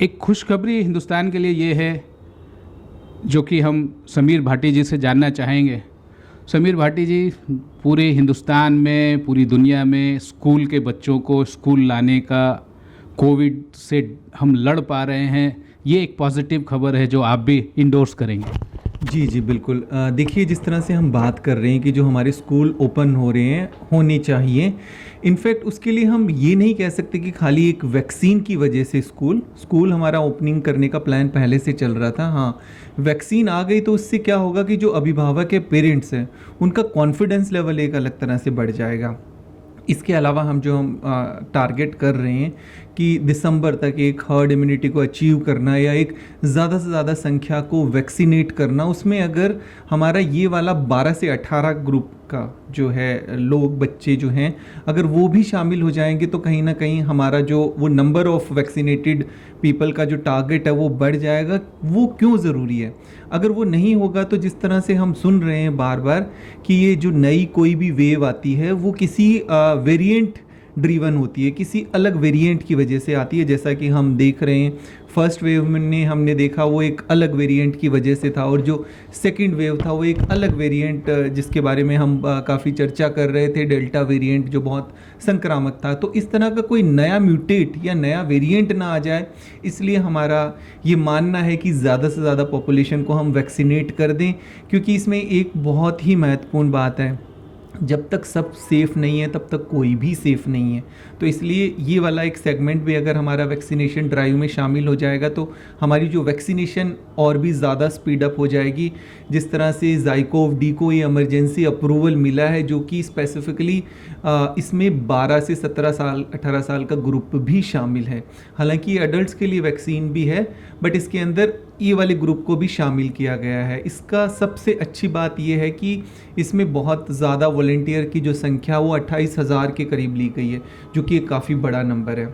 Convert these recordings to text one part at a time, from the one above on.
एक खुशखबरी हिंदुस्तान के लिए ये है जो कि हम समीर भाटी जी से जानना चाहेंगे। समीर भाटी जी, पूरे हिंदुस्तान में, पूरी दुनिया में स्कूल के बच्चों को स्कूल लाने का, कोविड से हम लड़ पा रहे हैं, ये एक पॉजिटिव खबर है जो आप भी इंडोर्स करेंगे। जी जी बिल्कुल। देखिए, जिस तरह से हम बात कर रहे हैं कि जो हमारे स्कूल ओपन हो रहे हैं, होने चाहिए, इनफैक्ट उसके लिए हम ये नहीं कह सकते कि खाली एक वैक्सीन की वजह से स्कूल हमारा ओपनिंग करने का प्लान पहले से चल रहा था। हाँ, वैक्सीन आ गई तो उससे क्या होगा कि जो अभिभावक है, पेरेंट्स हैं, उनका कॉन्फिडेंस लेवल एक अलग तरह से बढ़ जाएगा। इसके अलावा हम टारगेट कर रहे हैं कि दिसंबर तक एक हर्ड इम्यूनिटी को अचीव करना या एक ज़्यादा से ज़्यादा संख्या को वैक्सीनेट करना, उसमें अगर हमारा ये वाला 12 से 18 ग्रुप का जो है लोग, बच्चे जो हैं, अगर वो भी शामिल हो जाएंगे तो कहीं ना कहीं हमारा जो वो नंबर ऑफ़ वैक्सीनेटेड पीपल का जो टारगेट है वो बढ़ जाएगा। वो क्यों ज़रूरी है? अगर वो नहीं होगा तो जिस तरह से हम सुन रहे हैं बार बार कि ये जो नई कोई भी वेव आती है वो किसी वेरिएंट ड्रीवन होती है, किसी अलग वेरिएंट की वजह से आती है। जैसा कि हम देख रहे हैं, फर्स्ट वेव में हमने देखा वो एक अलग वेरिएंट की वजह से था, और जो सेकंड वेव था वो एक अलग वेरिएंट जिसके बारे में हम काफ़ी चर्चा कर रहे थे, डेल्टा वेरिएंट, जो बहुत संक्रामक था। तो इस तरह का कोई नया म्यूटेट या नया वेरिएंट ना आ जाए, इसलिए हमारा ये मानना है कि ज़्यादा से ज़्यादा पॉपुलेशन को हम वैक्सीनेट कर दें, क्योंकि इसमें एक बहुत ही महत्वपूर्ण बात है, जब तक सब सेफ़ नहीं है तब तक कोई भी सेफ़ नहीं है। तो इसलिए ये वाला एक सेगमेंट भी अगर हमारा वैक्सीनेशन ड्राइव में शामिल हो जाएगा तो हमारी जो वैक्सीनेशन और भी ज़्यादा स्पीड अप हो जाएगी। जिस तरह से ज़ाइकोव-डी को ये इमरजेंसी अप्रूवल मिला है, जो कि स्पेसिफिकली इसमें 12 से 17 साल 18 साल का ग्रुप भी शामिल है। हालांकि ये अडल्ट्स के लिए वैक्सीन भी है, बट इसके अंदर ये वाले ग्रुप को भी शामिल किया गया है। इसका सबसे अच्छी बात यह है कि इसमें बहुत ज़्यादा वॉलंटियर की जो संख्या वो 28,000 के करीब ली गई है, जो कि एक काफ़ी बड़ा नंबर है।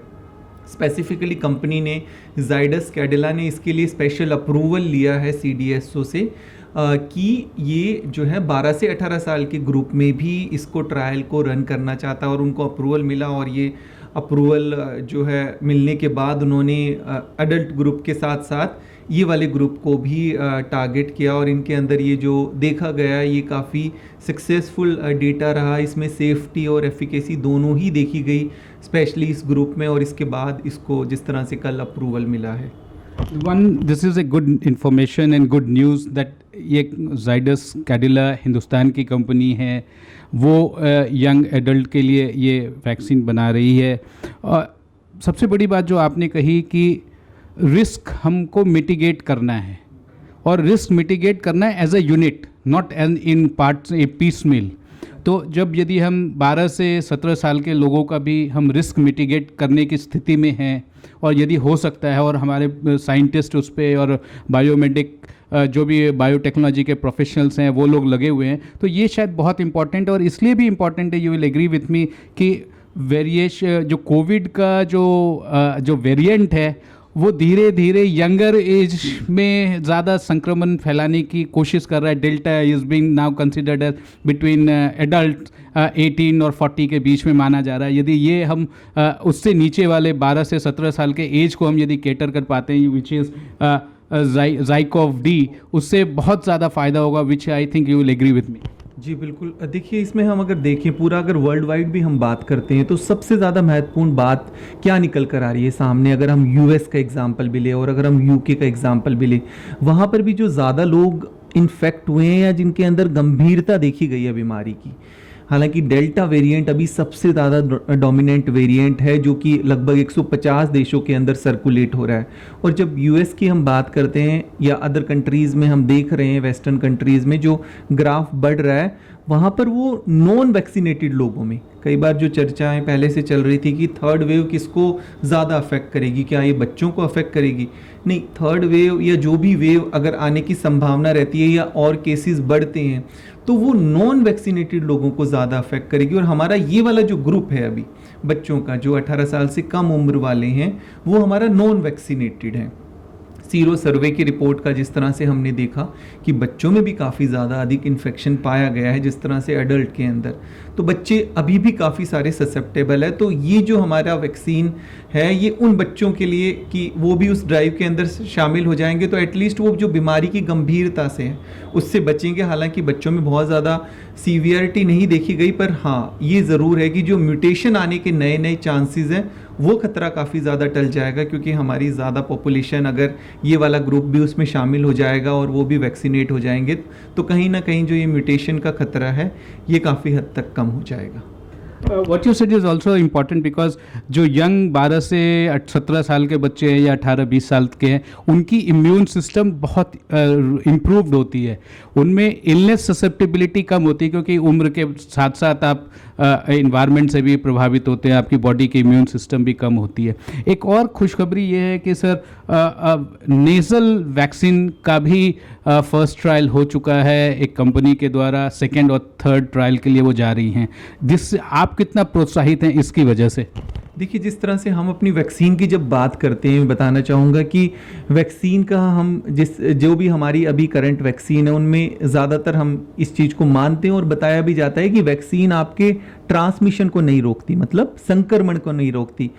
स्पेसिफिकली कंपनी ने, जाइडस कैडिला ने इसके लिए स्पेशल अप्रूवल लिया है CDSO से कि ये जो है 12 से 18 साल के ग्रुप में भी इसको ट्रायल को रन करना चाहता है, और उनको अप्रूवल मिला। और ये अप्रूवल जो है मिलने के बाद उन्होंने अडल्ट ग्रुप के साथ साथ ये वाले ग्रुप को भी टारगेट किया, और इनके अंदर ये जो देखा गया ये काफ़ी सक्सेसफुल डेटा रहा। इसमें सेफ्टी और एफिकेसी दोनों ही देखी गई, स्पेशली इस ग्रुप में, और इसके बाद इसको जिस तरह से कल अप्रूवल मिला है। This is a good information and good news that ये जाइडस कैडिला हिंदुस्तान की कंपनी है, वो यंग एडल्ट के लिए ये वैक्सीन बना रही है। और सबसे बड़ी बात जो आपने कही कि रिस्क हमको मिटिगेट करना है, और रिस्क मिटिगेट करना है as a unit, not an in parts, a piecemeal. तो जब यदि हम 12 से 17 साल के लोगों का भी हम रिस्क मिटिगेट करने की स्थिति में हैं, और यदि हो सकता है, और हमारे साइंटिस्ट उस पर और बायोमेडिक जो भी बायोटेक्नोलॉजी के प्रोफेशनल्स हैं वो लोग लगे हुए हैं, तो ये शायद बहुत इंपॉर्टेंट है। और इसलिए भी इम्पॉर्टेंट है, you will agree with me, कि जो कोविड का जो वेरिएंट है वो धीरे धीरे यंगर एज में ज़्यादा संक्रमण फैलाने की कोशिश कर रहा है। Delta is being now considered as between adult 18 और 40 के बीच में माना जा रहा है। यदि ये हम उससे नीचे वाले 12 से 17 साल के एज को हम यदि केटर कर पाते हैं, विच इज़ ज़ाइकोव-डी, उससे बहुत ज़्यादा फ़ायदा होगा, which I think you will agree with me. जी बिल्कुल। देखिए, इसमें हम अगर देखें पूरा, अगर वर्ल्ड वाइड भी हम बात करते हैं तो सबसे ज़्यादा महत्वपूर्ण बात क्या निकल कर आ रही है सामने, अगर हम US का एग्जांपल भी लें और अगर हम UK का एग्जांपल भी लें, वहाँ पर भी जो ज़्यादा लोग इन्फेक्ट हुए हैं या जिनके अंदर गंभीरता देखी गई है बीमारी की, हालांकि डेल्टा वेरिएंट अभी सबसे ज़्यादा डोमिनेंट वेरिएंट है, जो कि लगभग 150 देशों के अंदर सर्कुलेट हो रहा है। और जब US की हम बात करते हैं या अदर कंट्रीज़ में हम देख रहे हैं, वेस्टर्न कंट्रीज़ में जो ग्राफ बढ़ रहा है, वहाँ पर वो नॉन वैक्सीनेटेड लोगों में कई बार जो चर्चाएं पहले से चल रही थी कि थर्ड वेव किसको ज़्यादा अफेक्ट करेगी, क्या ये बच्चों को अफेक्ट करेगी? नहीं, थर्ड वेव या जो भी वेव अगर आने की संभावना रहती है या और केसेस बढ़ते हैं तो वो नॉन वैक्सीनेटेड लोगों को ज़्यादा अफेक्ट करेगी। और हमारा ये वाला जो ग्रुप है अभी बच्चों का, जो 18 साल से कम उम्र वाले हैं, वो हमारा नॉन वैक्सीनेटेड है। सीरो सर्वे की रिपोर्ट का जिस तरह से हमने देखा कि बच्चों में भी काफ़ी ज़्यादा अधिक इन्फेक्शन पाया गया है जिस तरह से एडल्ट के अंदर, तो बच्चे अभी भी काफ़ी सारे ससेप्टेबल है। तो ये जो हमारा वैक्सीन है ये उन बच्चों के लिए कि वो भी उस ड्राइव के अंदर शामिल हो जाएंगे, तो एटलीस्ट वो जो बीमारी की गंभीरता से है उससे बचेंगे। हालांकि बच्चों में बहुत ज़्यादा सीवियरिटी नहीं देखी गई, पर हाँ ये ज़रूर है कि जो म्यूटेशन आने के नए नए चांसेस हैं वो खतरा काफ़ी ज़्यादा टल जाएगा, क्योंकि हमारी ज़्यादा पॉपुलेशन अगर ये वाला ग्रुप भी उसमें शामिल हो जाएगा और वो भी वैक्सीनेट हो जाएंगे तो कहीं ना कहीं जो ये म्यूटेशन का खतरा है ये काफ़ी हद तक कम हो जाएगा। What you said is also important because जो यंग 12 से 17 साल के बच्चे हैं या 18-20 साल के हैं उनकी इम्यून सिस्टम बहुत इम्प्रूव्ड होती है, उनमें इलनेस ससेप्टिबिलिटी कम होती है, क्योंकि उम्र के साथ साथ आप इन्वायरमेंट से भी प्रभावित होते हैं, आपकी बॉडी की इम्यून सिस्टम भी कम होती है। एक और खुशखबरी ये है कि सर नेज़ल वैक्सीन का भी फर्स्ट ट्रायल हो चुका है एक कंपनी के द्वारा, सेकेंड और थर्ड ट्रायल के लिए वो जा रही हैं, जिससे आप कितना प्रोत्साहित हैं इसकी वजह से? देखिए, जिस तरह से हम अपनी वैक्सीन की जब बात करते हैं, मैं बताना चाहूँगा कि वैक्सीन का हम जो भी हमारी अभी करंट वैक्सीन है उनमें ज़्यादातर हम इस चीज़ को मानते हैं और बताया भी जाता है कि वैक्सीन आपके ट्रांसमिशन को नहीं रोकती, मतलब संक्रमण को नहीं रोकती।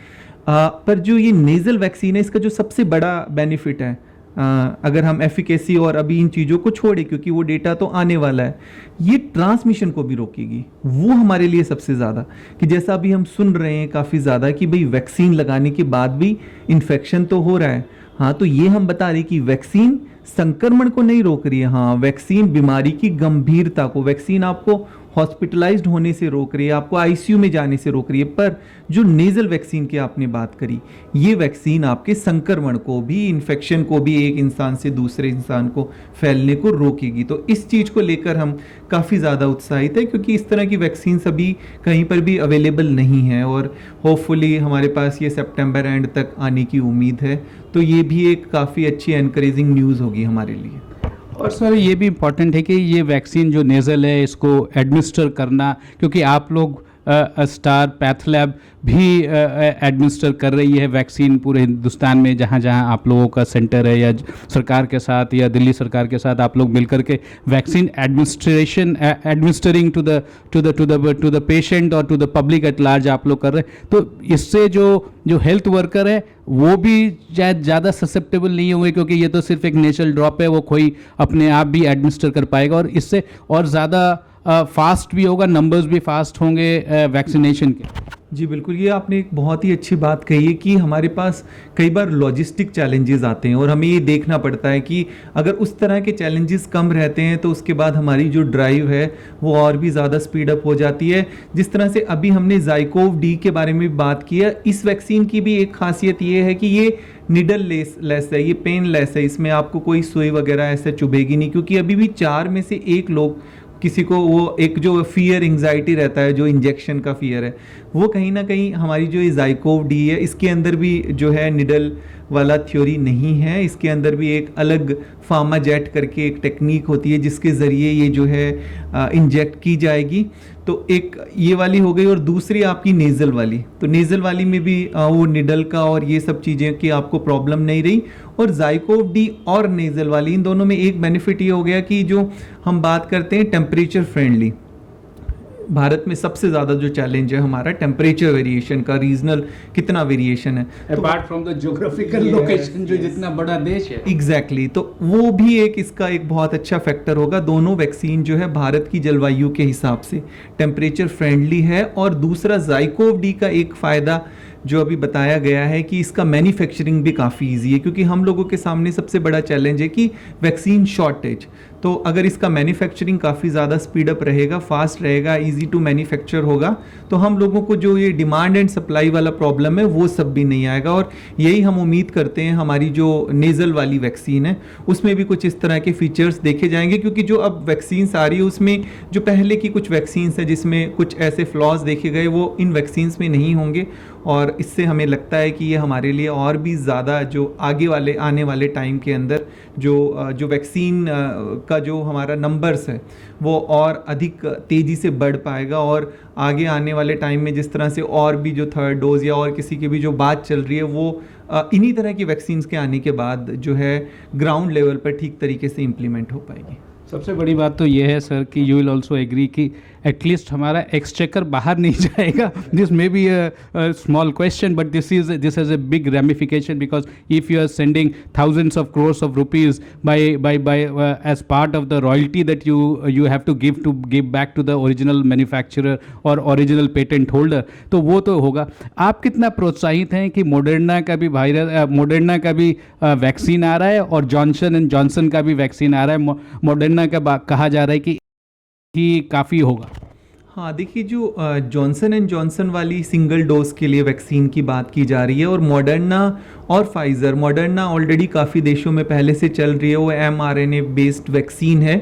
पर जो ये नेज़ल वैक्सीन है इसका जो सबसे बड़ा बेनिफिट है, अगर हम एफिकेसी और अभी इन चीज़ों को छोड़े क्योंकि वो डेटा तो आने वाला है, ये ट्रांसमिशन को भी रोकेगी। वो हमारे लिए सबसे ज़्यादा, कि जैसा अभी हम सुन रहे हैं काफ़ी ज़्यादा कि भाई वैक्सीन लगाने के बाद भी इन्फेक्शन तो हो रहा है, हाँ, तो ये हम बता रहे कि वैक्सीन संक्रमण को नहीं रोक रही है, हाँ वैक्सीन बीमारी की गंभीरता को, वैक्सीन आपको हॉस्पिटलाइज्ड होने से रोक रही है, आपको आईसीयू में जाने से रोक रही है। पर जो नेज़ल वैक्सीन की आपने बात करी, ये वैक्सीन आपके संक्रमण को भी, इन्फेक्शन को भी एक इंसान से दूसरे इंसान को फैलने को रोकेगी। तो इस चीज़ को लेकर हम काफ़ी ज़्यादा उत्साहित है, क्योंकि इस तरह की वैक्सीन अभी कहीं पर भी अवेलेबल नहीं है और होपफुली हमारे पास ये सितंबर एंड तक आने की उम्मीद है। तो ये भी एक काफ़ी अच्छी एनकरेजिंग न्यूज़ होगी हमारे लिए। और सर ये भी इम्पॉर्टेंट है कि ये वैक्सीन जो नेज़ल है इसको एडमिनिस्टर करना, क्योंकि आप लोग स्टार पैथ लैब भी एडमिनिस्टर कर रही है वैक्सीन पूरे हिंदुस्तान में, जहाँ जहाँ आप लोगों का सेंटर है, या सरकार के साथ या दिल्ली सरकार के साथ आप लोग मिलकर के vaccine administering to the patient और to the public at large आप लोग कर रहे हैं। तो इससे जो हेल्थ वर्कर है वो भी शायद ज़्यादा ससेप्टेबल नहीं होंगे, क्योंकि ये तो सिर्फ एक नेचुरल ड्रॉप है, वो कोई अपने आप भी एडमिनिस्टर कर पाएगा और इससे और ज़्यादा फास्ट भी होगा, नंबर्स भी फास्ट होंगे वैक्सीनेशन के। जी बिल्कुल, ये आपने एक बहुत ही अच्छी बात कही है कि हमारे पास कई बार लॉजिस्टिक चैलेंजेस आते हैं और हमें ये देखना पड़ता है कि अगर उस तरह के चैलेंजेस कम रहते हैं तो उसके बाद हमारी जो ड्राइव है वो और भी ज़्यादा स्पीड अप हो जाती है। जिस तरह से अभी हमने ज़ाइकोव-डी के बारे में बात किया, इस वैक्सीन की भी एक खासियत ये है कि ये निडल लेस है, ये पेन लेस है, इसमें आपको कोई सुई वगैरह ऐसे चुभेगी नहीं, क्योंकि अभी भी 4 में से 1 लोग किसी को वो एक जो फियर एंग्जाइटी रहता है, जो इंजेक्शन का फियर है, वो कहीं ना कहीं हमारी जो ये ज़ाइकोव-डी है इसके अंदर भी जो है निडल वाला थ्योरी नहीं है। इसके अंदर भी एक अलग फार्माजेट करके एक टेक्निक होती है जिसके ज़रिए ये जो है इंजेक्ट की जाएगी। तो एक ये वाली हो गई और दूसरी आपकी नेज़ल वाली, तो नेज़ल वाली में भी वो निडल का और ये सब चीज़ें की आपको प्रॉब्लम नहीं रही। और ज़ाइकोव-डी और नेज़ल वाली, इन दोनों में एक बेनिफिट ये हो गया कि जो हम बात करते हैं टेम्परेचर फ्रेंडली, भारत में सबसे ज़्यादा जो चैलेंज है हमारा टेम्परेचर वेरिएशन का, रीजनल कितना वेरिएशन है, apart from the geographical location, जो जितना बड़ा देश है। एग्जैक्टली, तो वो भी एक इसका एक बहुत अच्छा फैक्टर होगा। दोनों वैक्सीन जो है भारत की जलवायु के हिसाब से टेम्परेचर फ्रेंडली है। और दूसरा ज़ाइकोव-डी का एक फ़ायदा जो अभी बताया गया है कि इसका मैन्युफैक्चरिंग भी काफ़ी इजी है, क्योंकि हम लोगों के सामने सबसे बड़ा चैलेंज है कि वैक्सीन शॉर्टेज। तो अगर इसका मैन्युफैक्चरिंग काफ़ी ज़्यादा स्पीड अप रहेगा, फास्ट रहेगा, इजी टू मैन्युफैक्चर होगा, तो हम लोगों को जो ये डिमांड एंड सप्लाई वाला प्रॉब्लम है वो सब भी नहीं आएगा। और यही हम उम्मीद करते हैं हमारी जो नेज़ल वाली वैक्सीन है उसमें भी कुछ इस तरह के फीचर्स देखे जाएंगे, क्योंकि जो अब वैक्सीन्स आ रही है उसमें जो पहले की कुछ वैक्सीन्स है जिसमें कुछ ऐसे फ्लॉज देखे गए वो इन वैक्सीन्स में नहीं होंगे। और इससे हमें लगता है कि ये हमारे लिए और भी ज़्यादा जो आने वाले टाइम के अंदर जो वैक्सीन का जो हमारा नंबर्स है वो और अधिक तेज़ी से बढ़ पाएगा। और आगे आने वाले टाइम में जिस तरह से और भी जो थर्ड डोज या और किसी की भी जो बात चल रही है वो इन्हीं तरह की वैक्सीन्स के आने के बाद जो है ग्राउंड लेवल पर ठीक तरीके से इम्प्लीमेंट हो पाएगी। सबसे बड़ी बात तो ये है सर कि यू विल ऑल्सो एग्री कि एटलीस्ट हमारा एक्सचेकर बाहर नहीं जाएगा. This may be a small question, but this has a big ramification, because if you are sending thousands of crores of rupees by as part of the royalty that you have to give back to the original manufacturer or original patent holder, तो वो तो होगा. आप कितना प्रोत्साहित हैं कि Moderna का भी वैक्सीन आ रहा है और जॉनसन एंड जॉनसन का भी वैक्सीन आ रहा है. मॉडर्ना का कहा जा रहा है कि काफ़ी होगा. हाँ, देखिए जो जॉनसन एंड जॉनसन वाली सिंगल डोज के लिए वैक्सीन की बात की जा रही है, और मॉडर्ना और फाइज़र, मॉडर्ना ऑलरेडी काफ़ी देशों में पहले से चल रही है, वो mRNA बेस्ड वैक्सीन है.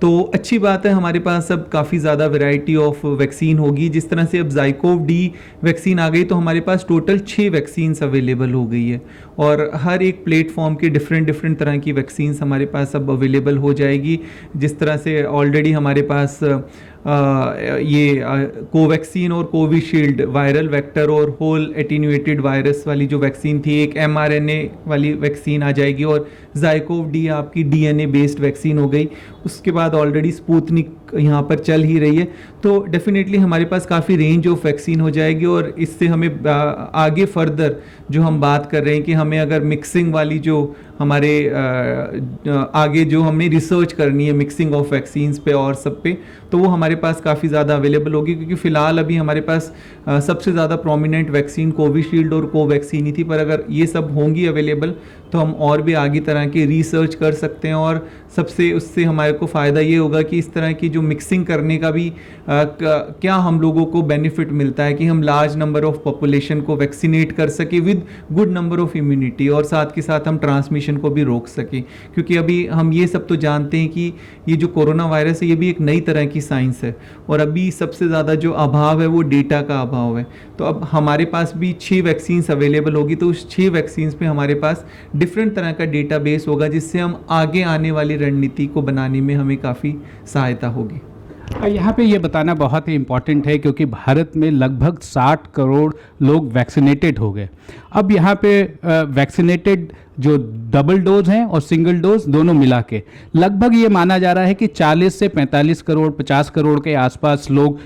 तो अच्छी बात है, हमारे पास अब काफ़ी ज़्यादा वैरायटी ऑफ वैक्सीन होगी. जिस तरह से अब ज़ाइकोव डी वैक्सीन आ गई, तो हमारे पास टोटल 6 वैक्सीन्स अवेलेबल हो गई है, और हर एक प्लेटफॉर्म के डिफरेंट तरह की वैक्सीन्स हमारे पास अब अवेलेबल हो जाएगी. जिस तरह से ऑलरेडी हमारे पास ये कोवैक्सीन और कोविशील्ड वायरल वेक्टर और होल एटीन्यूएटेड वायरस वाली जो वैक्सीन थी, एक mRNA वाली वैक्सीन आ जाएगी, और ज़ाइकोव डी आपकी DNA बेस्ड वैक्सीन हो गई. उसके बाद ऑलरेडी स्पुतनिक यहाँ पर चल ही रही है. तो डेफिनेटली हमारे पास काफ़ी रेंज ऑफ वैक्सीन हो जाएगी, और इससे हमें आगे फर्दर जो हम बात कर रहे हैं कि हमें अगर मिक्सिंग वाली जो हमारे आगे जो हमें रिसर्च करनी है मिक्सिंग ऑफ वैक्सीन्स पे और सब पे, तो वो हमारे पास काफ़ी ज़्यादा अवेलेबल होगी. क्योंकि फ़िलहाल अभी हमारे पास सबसे ज़्यादा प्रोमिनेंट वैक्सीन कोविशील्ड और कोवैक्सीन ही थी, पर अगर ये सब होंगी अवेलेबल तो हम और भी आगे तरह के रिसर्च कर सकते हैं. और सबसे उससे हमारे को फ़ायदा ये होगा कि इस तरह की जो मिक्सिंग करने का भी क्या हम लोगों को बेनिफिट मिलता है कि हम लार्ज नंबर ऑफ पॉपुलेशन को वैक्सीनेट कर सके with good number of immunity, और साथ के साथ हम ट्रांसमिशन को भी रोक सकें. क्योंकि अभी हम ये सब तो जानते हैं कि ये जो कोरोना वायरस है, ये भी एक नई तरह की साइंस है, और अभी सबसे ज़्यादा जो अभाव है वो डेटा का अभाव है. तो अब हमारे पास भी 6 वैक्सीन्स अवेलेबल होगी, तो उस 6 वैक्सीन्स पे हमारे पास डिफरेंट तरह का डेटा बेस होगा, जिससे हम आगे आने वाली रणनीति को बनाने में हमें काफ़ी सहायता होगी. यहाँ पे ये बताना बहुत ही इम्पॉर्टेंट है, क्योंकि भारत में लगभग 60 करोड़ लोग वैक्सीनेटेड हो गए. अब यहाँ पे वैक्सीनेटेड जो डबल डोज हैं और सिंगल डोज दोनों मिला के लगभग ये माना जा रहा है कि 40 से 45 करोड़ 50 करोड़ के आसपास लोग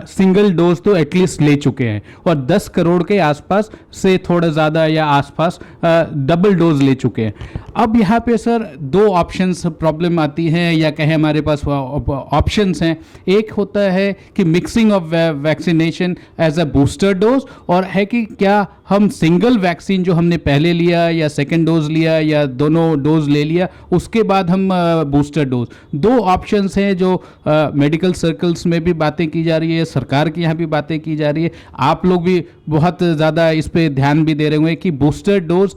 सिंगल डोज तो एटलीस्ट ले चुके हैं, और 10 करोड़ के आसपास से थोड़ा ज़्यादा या आसपास डबल डोज ले चुके हैं. अब यहाँ पे सर 2 ऑप्शंस प्रॉब्लम आती हैं, या कहें हमारे पास ऑप्शंस हैं. एक होता है कि mixing of vaccination as a booster dose, और है कि क्या हम सिंगल वैक्सीन जो हमने पहले लिया या सेकेंड डोज लिया या दोनों डोज ले लिया उसके बाद हम बूस्टर डोज. 2 ऑप्शंस हैं जो मेडिकल सर्कल्स में भी बातें की जा रही है, सरकार के यहाँ भी बातें की जा रही है. आप लोग भी बहुत ज़्यादा इस पे ध्यान भी दे रहे होंगे कि बूस्टर डोज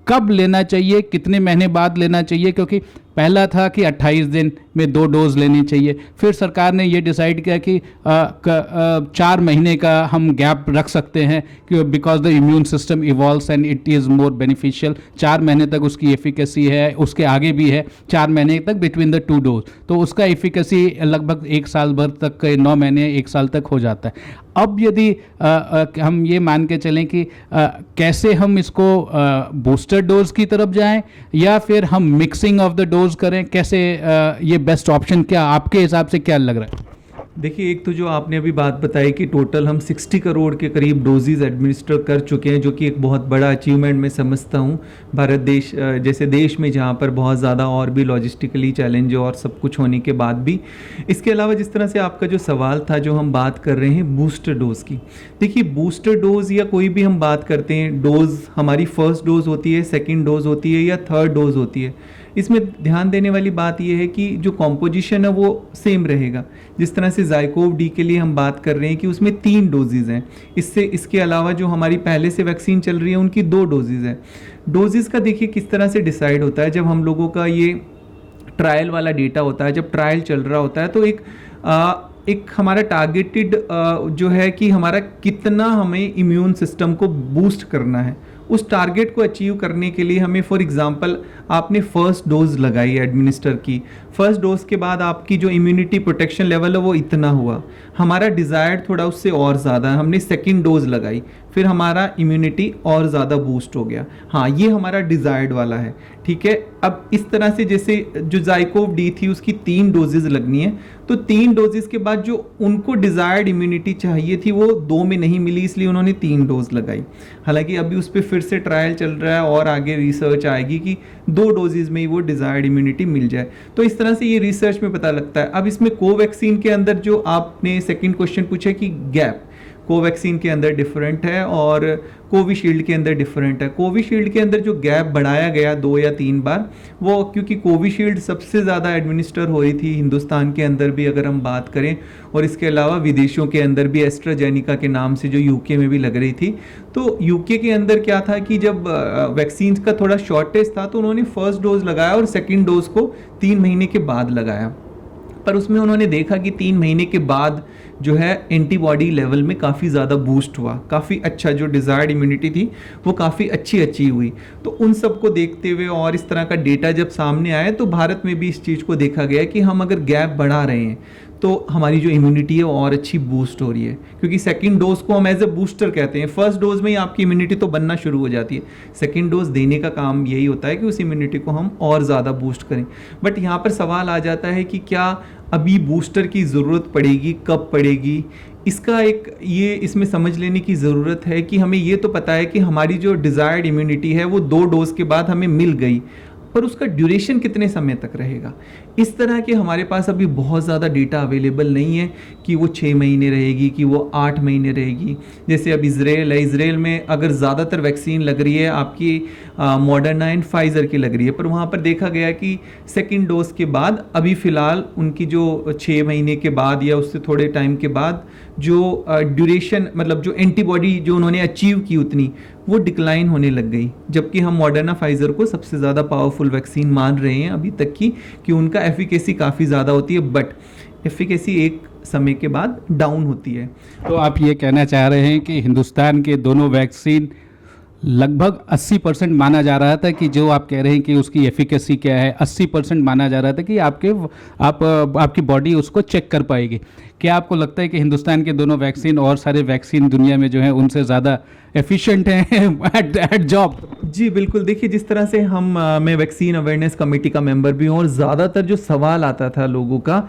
कब लेना चाहिए, कितने महीने बाद लेना चाहिए. क्योंकि पहला था कि 28 दिन में 2 डोज लेनी चाहिए, फिर सरकार ने ये डिसाइड किया कि 4 महीने का हम गैप रख सकते हैं, कि because the immune system evolves and it is more beneficial. 4 महीने तक उसकी एफिकेसी है, उसके आगे भी है 4 महीने तक बिटवीन द 2 डोज. तो उसका एफिकेसी लगभग 1 साल भर तक, 9 महीने 1 साल तक हो जाता है. अब यदि हम ये मान के चलें कि कैसे हम इसको बूस्टर डोज की तरफ जाएं या फिर हम मिक्सिंग ऑफ द डोज करें, कैसे ये बेस्ट ऑप्शन क्या आपके हिसाब से क्या लग रहा है? देखिए, एक तो जो आपने अभी बात बताई कि टोटल हम 60 करोड़ के करीब डोजेज एडमिनिस्टर कर चुके हैं, जो कि एक बहुत बड़ा अचीवमेंट मैं समझता हूँ भारत देश जैसे देश में, जहाँ पर बहुत ज़्यादा और भी लॉजिस्टिकली चैलेंज और सब कुछ होने के बाद भी. इसके अलावा जिस तरह से आपका जो सवाल था, जो हम बात कर रहे हैं बूस्टर डोज की, देखिए बूस्टर डोज या कोई भी हम बात करते हैं डोज, हमारी फर्स्ट डोज होती है, सेकेंड डोज होती है या थर्ड डोज होती है. इसमें ध्यान देने वाली बात यह है कि जो कॉम्पोजिशन है वो सेम रहेगा. जिस तरह से ज़ाइकोव डी के लिए हम बात कर रहे हैं कि उसमें 3 डोजेज़ हैं, इसके अलावा जो हमारी पहले से वैक्सीन चल रही है उनकी 2 डोजेज़ हैं. डोजेज़ का देखिए किस तरह से डिसाइड होता है. जब हम लोगों का ये ट्रायल वाला डेटा होता है, जब ट्रायल चल रहा होता है, तो एक हमारा टारगेटेड जो है कि हमारा कितना हमें इम्यून सिस्टम को बूस्ट करना है, उस टारगेट को अचीव करने के लिए हमें, फॉर एग्जांपल आपने फर्स्ट डोज लगाई एडमिनिस्टर की, फर्स्ट डोज के बाद आपकी जो इम्यूनिटी प्रोटेक्शन लेवल है वो इतना हुआ, हमारा डिज़ायर्ड थोड़ा उससे और ज़्यादा है, हमने सेकंड डोज लगाई, फिर हमारा इम्यूनिटी और ज़्यादा बूस्ट हो गया। हाँ, ये हमारा डिज़ायर्ड वाला है, ठीक है। अब इस तरह से जैसे जो ज़ाइकोव डी थी उसकी 3 डोजेज़ लगनी है, तो 3 डोजेज़ के बाद जो उनको डिज़ायर्ड इम्यूनिटी चाहिए थी वो 2 में नहीं मिली, इसलिए उन्होंने 3 डोज लगाई। हालांकि अभी उस पर फिर से ट्रायल चल रहा है और आगे रिसर्च आएगी कि 2 डोजेज़ में ही वो डिज़ायर्ड इम्यूनिटी मिल जाए। तो इस तरह से ये रिसर्च में पता लगता है। अब इसमें कोवैक्सीन के अंदर जो आपने सेकेंड क्वेश्चन पूछा कि गैप, कोवैक्सीन के अंदर डिफरेंट है और कोविशील्ड के अंदर डिफरेंट है। कोविशील्ड के अंदर जो गैप बढ़ाया गया 2 या 3 बार, वो क्योंकि कोविशील्ड सबसे ज़्यादा एडमिनिस्टर हो रही थी हिंदुस्तान के अंदर भी अगर हम बात करें, और इसके अलावा विदेशों के अंदर भी एस्ट्राजेनिका के नाम से जो यूके में भी लग रही थी। तो यूके के अंदर क्या था कि जब वैक्सीन का थोड़ा शॉर्टेज था तो उन्होंने फर्स्ट डोज लगाया और सेकेंड डोज को 3 महीने के बाद लगाया, पर उसमें उन्होंने देखा कि 3 महीने के बाद जो है एंटीबॉडी लेवल में काफ़ी ज़्यादा बूस्ट हुआ, काफ़ी अच्छा जो डिज़ायर्ड इम्यूनिटी थी वो काफ़ी अच्छी अचीव हुई। तो उन सब को देखते हुए और इस तरह का डेटा जब सामने आया तो भारत में भी इस चीज़ को देखा गया कि हम अगर गैप बढ़ा रहे हैं तो हमारी जो इम्यूनिटी है वो और अच्छी बूस्ट हो रही है, क्योंकि सेकंड डोज को हम एज ए बूस्टर कहते हैं। फर्स्ट डोज में ही आपकी इम्यूनिटी तो बनना शुरू हो जाती है, सेकंड डोज देने का काम यही होता है कि उस इम्यूनिटी को हम और ज़्यादा बूस्ट करें। बट यहाँ पर सवाल आ जाता है कि क्या अभी बूस्टर की ज़रूरत पड़ेगी, कब पड़ेगी? इसका एक ये इसमें समझ लेने की ज़रूरत है कि हमें ये तो पता है कि हमारी जो डिज़ायर्ड इम्यूनिटी है वो 2 डोज के बाद हमें मिल गई, पर उसका ड्यूरेशन कितने समय तक रहेगा, इस तरह के हमारे पास अभी बहुत ज़्यादा डेटा अवेलेबल नहीं है कि वो 6 महीने रहेगी, कि वो 8 महीने रहेगी। जैसे अब इज़राइल है, इज़राइल में अगर ज़्यादातर वैक्सीन लग रही है आपकी मॉडर्ना एंड फाइज़र की लग रही है, पर वहाँ पर देखा गया कि सेकेंड डोज के बाद अभी फ़िलहाल उनकी जो 6 महीने के बाद या उससे थोड़े टाइम के बाद जो ड्यूरेशन मतलब जो एंटीबॉडी जो उन्होंने अचीव की उतनी वो डिक्लाइन होने लग गई, जबकि हम मॉडर्ना फाइज़र को सबसे ज़्यादा पावरफुल वैक्सीन मान रहे हैं अभी तक की कि उनका एफिकेसी काफ़ी ज़्यादा होती है, बट एफिकेसी एक समय के बाद डाउन होती है। तो आप ये कहना चाह रहे हैं कि हिंदुस्तान के दोनों वैक्सीन लगभग 80% माना जा रहा था कि जो आप कह रहे हैं कि उसकी एफिकेसी क्या है, 80% माना जा रहा था कि आपकी बॉडी उसको चेक कर पाएगी। क्या आपको लगता है कि हिंदुस्तान के दोनों वैक्सीन और सारे वैक्सीन दुनिया में जो है उनसे ज़्यादा एफिशिएंट हैं एट जॉब? जी बिल्कुल, देखिए जिस तरह से मैं वैक्सीन अवेयरनेस कमेटी का मेंबर भी हूँ और ज़्यादातर जो सवाल आता था लोगों का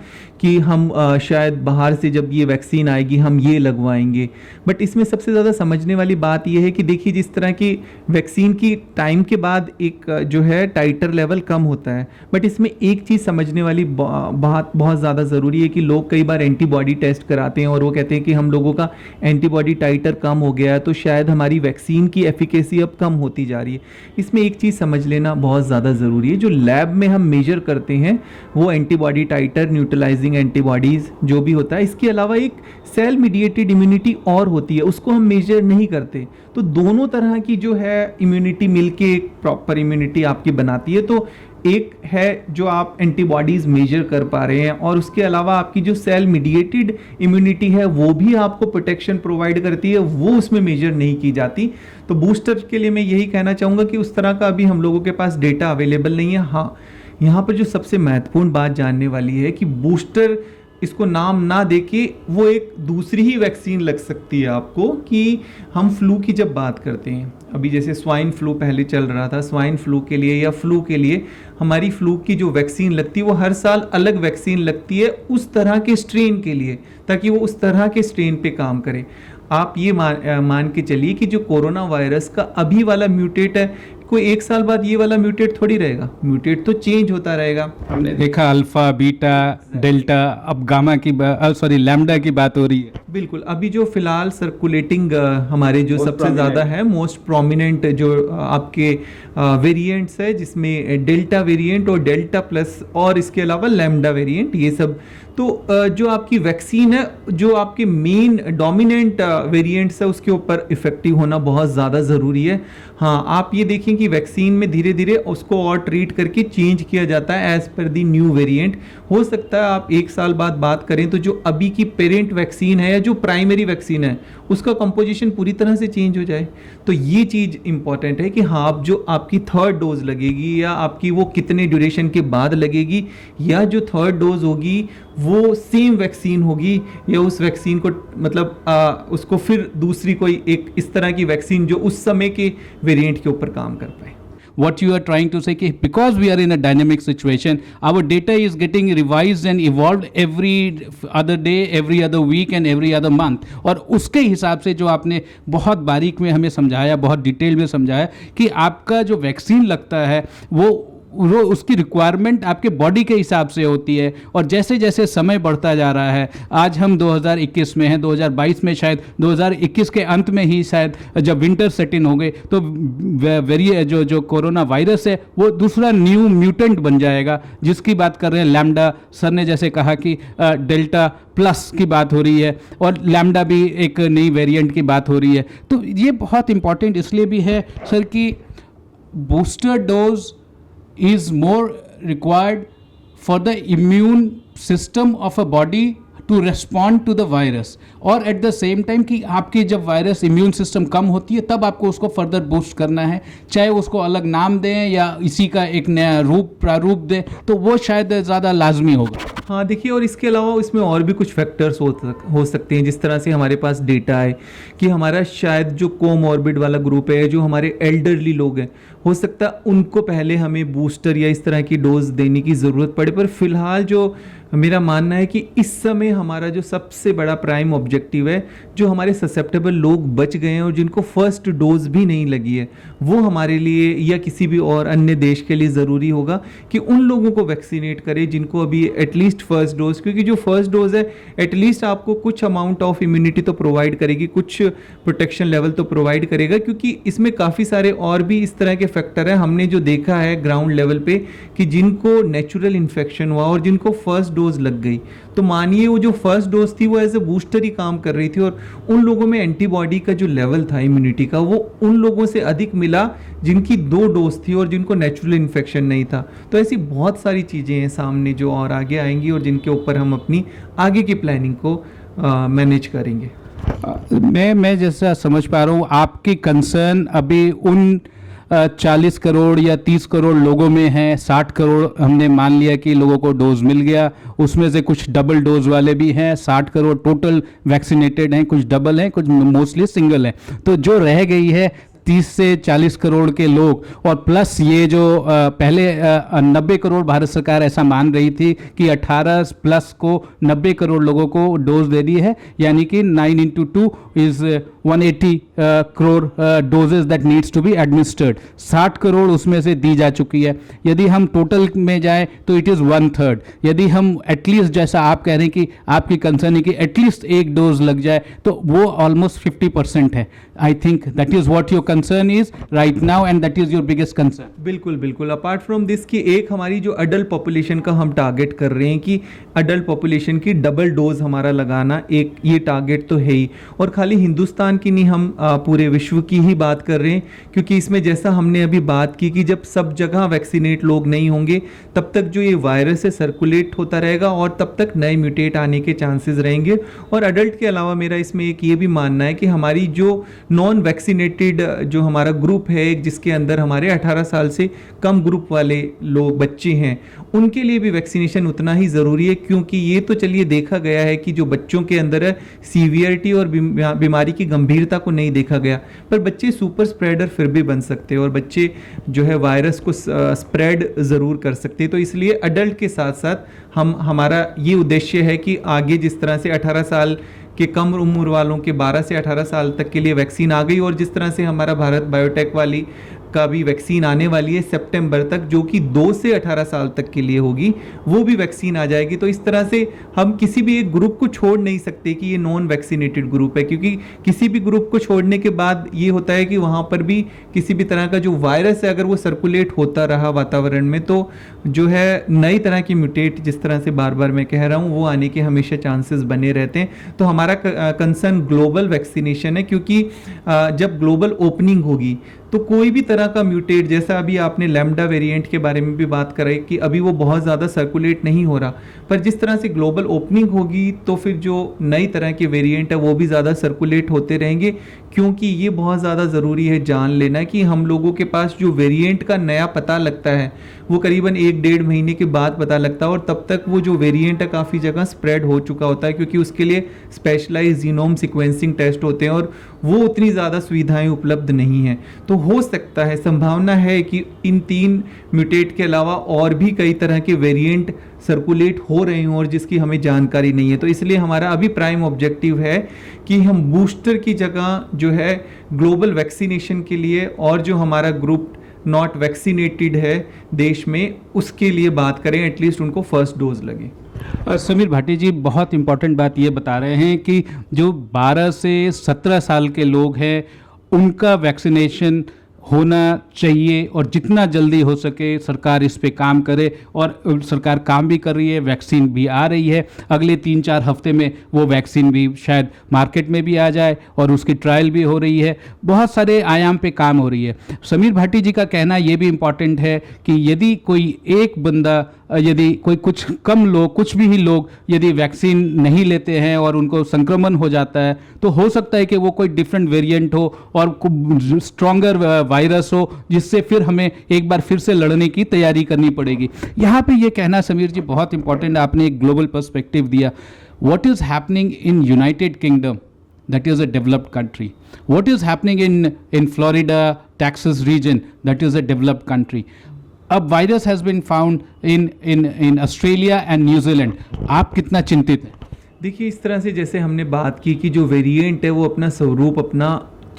कि हम शायद बाहर से जब ये वैक्सीन आएगी हम ये लगवाएंगे, बट इसमें सबसे ज़्यादा समझने वाली बात ये है कि देखिए जिस तरह की वैक्सीन की टाइम के बाद एक जो है टाइटर लेवल कम होता है, बट इसमें एक चीज़ समझने वाली बात बहुत ज़्यादा ज़रूरी है कि लोग कई बार एंटीबॉडी टेस्ट कराते हैं और वो कहते हैं कि हम लोगों का एंटीबॉडी टाइटर कम हो गया है तो शायद हमारी वैक्सीन की एफिकेसी अब कम होती जा रही है। इसमें एक चीज़ समझ लेना बहुत ज़्यादा ज़रूरी है, जो लैब में हम मेजर करते हैं वो एंटीबॉडी टाइटर, न्यूट्रलाइजिंग एंटीबॉडीज़ जो भी होता है, इसके अलावा एक सेल मीडिएटेड इम्यूनिटी और होती है, उसको हम मेजर नहीं करते। तो दोनों तरह की जो है इम्यूनिटी मिलके एक प्रॉपर इम्यूनिटी आपकी बनाती है। तो एक है जो आप एंटीबॉडीज़ मेजर कर पा रहे हैं और उसके अलावा आपकी जो सेल मीडिएटेड इम्यूनिटी है वो भी आपको प्रोटेक्शन प्रोवाइड करती है, वो उसमें मेजर नहीं की जाती। तो बूस्टर के लिए मैं यही कहना चाहूँगा कि उस तरह का अभी हम लोगों के पास डेटा अवेलेबल नहीं है। हाँ, यहाँ पर जो सबसे महत्वपूर्ण बात जानने वाली है कि बूस्टर इसको नाम ना देके वो एक दूसरी ही वैक्सीन लग सकती है आपको, कि हम फ्लू की जब बात करते हैं, अभी जैसे स्वाइन फ्लू पहले चल रहा था, स्वाइन फ्लू के लिए या फ्लू के लिए हमारी फ्लू की जो वैक्सीन लगती है वो हर साल अलग वैक्सीन लगती है उस तरह के स्ट्रेन के लिए, ताकि वो उस तरह के स्ट्रेन पे काम करे। आप ये मान के चलिए कि जो कोरोना वायरस का अभी वाला म्यूटेट है, कोई 1 साल बाद ये वाला म्यूटेट थोड़ी रहेगा, म्यूटेट तो चेंज होता रहेगा। हमने देखा अल्फा, बीटा, डेल्टा, अब गामा की लैम्डा की बात हो रही है। बिल्कुल, अभी जो फिलहाल सर्कुलेटिंग हमारे जो सबसे ज़्यादा है, मोस्ट प्रोमिनेंट जो आपके वेरिएंट्स है, जिसमें डेल्टा वेरिएंट और डेल्टा प्लस और इसके अलावा लैम्डा वेरिएंट, ये सब। तो जो आपकी वैक्सीन है, जो आपके मेन डोमिनेंट वेरिएंट्स है, उसके ऊपर इफेक्टिव होना बहुत ज़्यादा ज़रूरी है। हाँ, आप ये देखें कि वैक्सीन में धीरे धीरे उसको और ट्रीट करके चेंज किया जाता है एज पर दी न्यू वेरिएंट। हो सकता है आप 1 साल बाद बात करें तो जो अभी की पेरेंट वैक्सीन है या जो प्राइमरी वैक्सीन है उसका कंपोजिशन पूरी तरह से चेंज हो जाए। तो ये चीज़ इंपॉर्टेंट है कि हाँ, आप जो आपकी थर्ड डोज लगेगी या आपकी वो कितने ड्यूरेशन के बाद लगेगी, या जो थर्ड डोज होगी वो सेम वैक्सीन होगी, या उस वैक्सीन को मतलब उसको फिर दूसरी कोई एक इस तरह की वैक्सीन जो उस समय के वेरिएंट के ऊपर काम कर पाए। What you are trying to say कि because we are in a dynamic situation, our data is getting revised and evolved every other day, every other week and every other month. और उसके हिसाब से जो आपने बहुत बारीक में हमें समझाया, बहुत डिटेल में समझाया कि आपका जो वैक्सीन लगता है वो उसकी रिक्वायरमेंट आपके बॉडी के हिसाब से होती है, और जैसे जैसे समय बढ़ता जा रहा है, आज हम 2021 में हैं, 2022 में शायद 2021 के अंत में ही शायद जब विंटर सेट इन हो गए तो जो कोरोना वायरस है वो दूसरा न्यू म्यूटेंट बन जाएगा, जिसकी बात कर रहे हैं लैम्डा। सर ने जैसे कहा कि डेल्टा प्लस की बात हो रही है, और लैम्डा भी एक नई वेरिएंट की बात हो रही है। तो ये बहुत इंपॉर्टेंट इसलिए भी है सर कि booster dose is more required for the immune system of a body to respond to the virus, और at the same time कि आपकी जब वायरस इम्यून सिस्टम कम होती है तब आपको उसको फर्दर बूस्ट करना है, चाहे उसको अलग नाम दें या इसी का एक नया प्रारूप दें, तो वो शायद ज़्यादा लाजमी होगा। हाँ देखिए, और इसके अलावा इसमें और भी कुछ फैक्टर्स हो सकते हैं। जिस तरह से हमारे पास डेटा है कि हमारा शायद जो कोमॉर्बिड वाला ग्रुप है, जो हमारे एल्डरली लोग हैं, हो सकता है उनको पहले हमें बूस्टर या इस तरह की डोज देने की ज़रूरत पड़े। पर फिलहाल जो मेरा मानना है कि इस समय हमारा जो सबसे बड़ा प्राइम ऑब्जेक्टिव है, जो हमारे ससेप्टेबल लोग बच गए हैं और जिनको फर्स्ट डोज भी नहीं लगी है, वो हमारे लिए या किसी भी और अन्य देश के लिए ज़रूरी होगा कि उन लोगों को वैक्सीनेट करें जिनको अभी एटलीस्ट फर्स्ट डोज, क्योंकि जो फर्स्ट डोज है एटलीस्ट आपको कुछ अमाउंट ऑफ इम्यूनिटी तो प्रोवाइड करेगी, कुछ प्रोटेक्शन लेवल तो प्रोवाइड करेगा, क्योंकि इसमें काफ़ी सारे और भी इस तरह के फैक्टर हैं। हमने जो देखा है ग्राउंड लेवल पे कि जिनको नेचुरल इन्फेक्शन हुआ और जिनको फर्स्ट डोज लग गई, तो मानिए वो जो फर्स्ट डोज थी वो एज ए बूस्टर ही काम कर रही थी, और उन लोगों में एंटीबॉडी का जो लेवल था इम्यूनिटी का वो उन लोगों से अधिक मिला जिनकी 2 डोज थी और जिनको नेचुरल इन्फेक्शन नहीं था। तो ऐसी बहुत सारी चीज़ें हैं सामने जो और आगे आएंगी और जिनके ऊपर हम अपनी आगे की प्लानिंग को मैनेज करेंगे। मैं जैसा समझ पा रहा हूँ आपकी कंसर्न अभी उन 40 करोड़ या 30 करोड़ लोगों में है। 60 करोड़ हमने मान लिया कि लोगों को डोज मिल गया, उसमें से कुछ डबल डोज वाले भी हैं। 60 करोड़ टोटल वैक्सीनेटेड हैं, कुछ डबल हैं, कुछ मोस्टली सिंगल हैं। तो जो रह गई है 30 से 40 करोड़ के लोग, और प्लस ये जो पहले 90 करोड़ भारत सरकार ऐसा मान रही थी कि 18 प्लस को 90 करोड़ लोगों को डोज दे दी है, यानी कि 9 into 2 is 180 crore doses that needs to be administered. 60 crore उसमें से दी जा चुकी है। यदि हम टोटल में जाए तो इट इज़ 1/3। यदि हम एटलीस्ट, जैसा आप कह रहे हैं कि आपकी कंसर्न है कि एटलीस्ट एक डोज लग जाए, तो वो ऑलमोस्ट 50% है। I think that is what your concern is right now and that is your biggest concern. बिल्कुल बिल्कुल। अपार्ट फ्रॉम दिस कि एक हमारी जो अडल्ट पॉपुलेशन का हम टारगेट कर रहे हैं कि अडल्ट पॉपुलेशन की डबल डोज हमारा लगाना, एक ये टारगेट तो है ही। और खाली हिंदुस्तान की नहीं, हम पूरे विश्व की ही बात कर रहे हैं, क्योंकि इसमें जैसा हमने अभी बात की कि जब सब जगह वैक्सीनेट लोग नहीं होंगे तब तक जो ये वायरस है सर्कुलेट होता रहेगा और तब तक नए म्यूटेट आने के चांसेस रहेंगे। और अडल्ट के अलावा मेरा इसमें एक ये भी मानना है कि हमारी जो नॉन वैक्सीनेटेड जो हमारा ग्रुप है, जिसके अंदर हमारे 18 साल से कम ग्रुप वाले लोग, बच्चे हैं, उनके लिए भी वैक्सीनेशन उतना ही ज़रूरी है। क्योंकि ये तो चलिए देखा गया है कि जो बच्चों के अंदर है सीवियरिटी और बीमारी की गंभीरता को नहीं देखा गया, पर बच्चे सुपर स्प्रेडर फिर भी बन सकते हैं और बच्चे जो है वायरस को स्प्रेड ज़रूर कर सकते हैं। तो इसलिए अडल्ट के साथ साथ हमारा ये उद्देश्य है कि आगे जिस तरह से 18 साल के कम उम्र वालों के 12 से 18 साल तक के लिए वैक्सीन आ गई, और जिस तरह से हमारा भारत बायोटेक वाली का भी वैक्सीन आने वाली है सितंबर तक, जो कि 2 से 18 साल तक के लिए होगी, वो भी वैक्सीन आ जाएगी। तो इस तरह से हम किसी भी एक ग्रुप को छोड़ नहीं सकते कि ये नॉन वैक्सीनेटेड ग्रुप है, क्योंकि किसी भी ग्रुप को छोड़ने के बाद ये होता है कि वहाँ पर भी किसी भी तरह का जो वायरस है अगर वो सर्कुलेट होता रहा वातावरण में, तो जो है नई तरह की म्यूटेट, जिस तरह से बार बार मैं कह रहा हूँ, वो आने के हमेशा चांसेस बने रहते हैं। तो हमारा कंसर्न ग्लोबल वैक्सीनेशन है, क्योंकि जब ग्लोबल ओपनिंग होगी तो कोई भी तरह का म्यूटेट, जैसा अभी आपने लैम्डा वेरिएंट के बारे में भी बात करी कि अभी वो बहुत ज़्यादा सर्कुलेट नहीं हो रहा, पर जिस तरह से ग्लोबल ओपनिंग होगी तो फिर जो नई तरह के वेरिएंट है वो भी ज़्यादा सर्कुलेट होते रहेंगे, क्योंकि ये बहुत ज़्यादा ज़रूरी है जान लेना कि हम लोगों के पास जो वेरिएंट का नया पता लगता है वो करीबन 1-1.5 महीने के बाद पता लगता है, और तब तक वो जो वेरिएंट है काफ़ी जगह स्प्रेड हो चुका होता है, क्योंकि उसके लिए स्पेशलाइज जीनोम सीक्वेंसिंग टेस्ट होते हैं और वो उतनी ज़्यादा सुविधाएं उपलब्ध नहीं हैं। तो हो सकता है, संभावना है कि इन 3 म्यूटेट के अलावा और भी कई तरह के वेरिएंट सर्कुलेट हो रहे हों और जिसकी हमें जानकारी नहीं है। तो इसलिए हमारा अभी प्राइम ऑब्जेक्टिव है कि हम बूस्टर की जगह जो है ग्लोबल वैक्सीनेशन के लिए, और जो हमारा ग्रुप नॉट वैक्सीनेटेड है देश में, उसके लिए बात करें, एटलीस्ट उनको फर्स्ट डोज लगे। समीर भाटी जी, बहुत इम्पोर्टेंट बात ये बता रहे हैं कि जो 12 से 17 साल के लोग हैं उनका वैक्सीनेशन होना चाहिए, और जितना जल्दी हो सके सरकार इस पे काम करे, और सरकार काम भी कर रही है, वैक्सीन भी आ रही है। अगले 3-4 हफ्ते में वो वैक्सीन भी शायद मार्केट में भी आ जाए और उसकी ट्रायल भी हो रही है। बहुत सारे आयाम पे काम हो रही है। समीर भाटी जी का कहना ये भी इम्पॉर्टेंट है कि यदि कोई एक बंदा, यदि कोई कुछ कम लोग, कुछ भी ही लोग यदि वैक्सीन नहीं लेते हैं और उनको संक्रमण हो जाता है, तो हो सकता है कि वो कोई डिफरेंट वेरिएंट हो और स्ट्रॉन्गर वायरस हो, जिससे फिर हमें एक बार फिर से लड़ने की तैयारी करनी पड़ेगी। यहाँ पे ये कहना समीर जी बहुत इंपॉर्टेंट है, आपने एक ग्लोबल पर्सपेक्टिव दिया। What is happening in United kingdom, that is a developed country? What is happening in Florida, Texas region, that is a developed country? अब virus has been found in Australia and New Zealand. आप कितना चिंतित हैं? देखिए, इस तरह से जैसे हमने बात की कि जो वेरिएंट है वो अपना स्वरूप अपना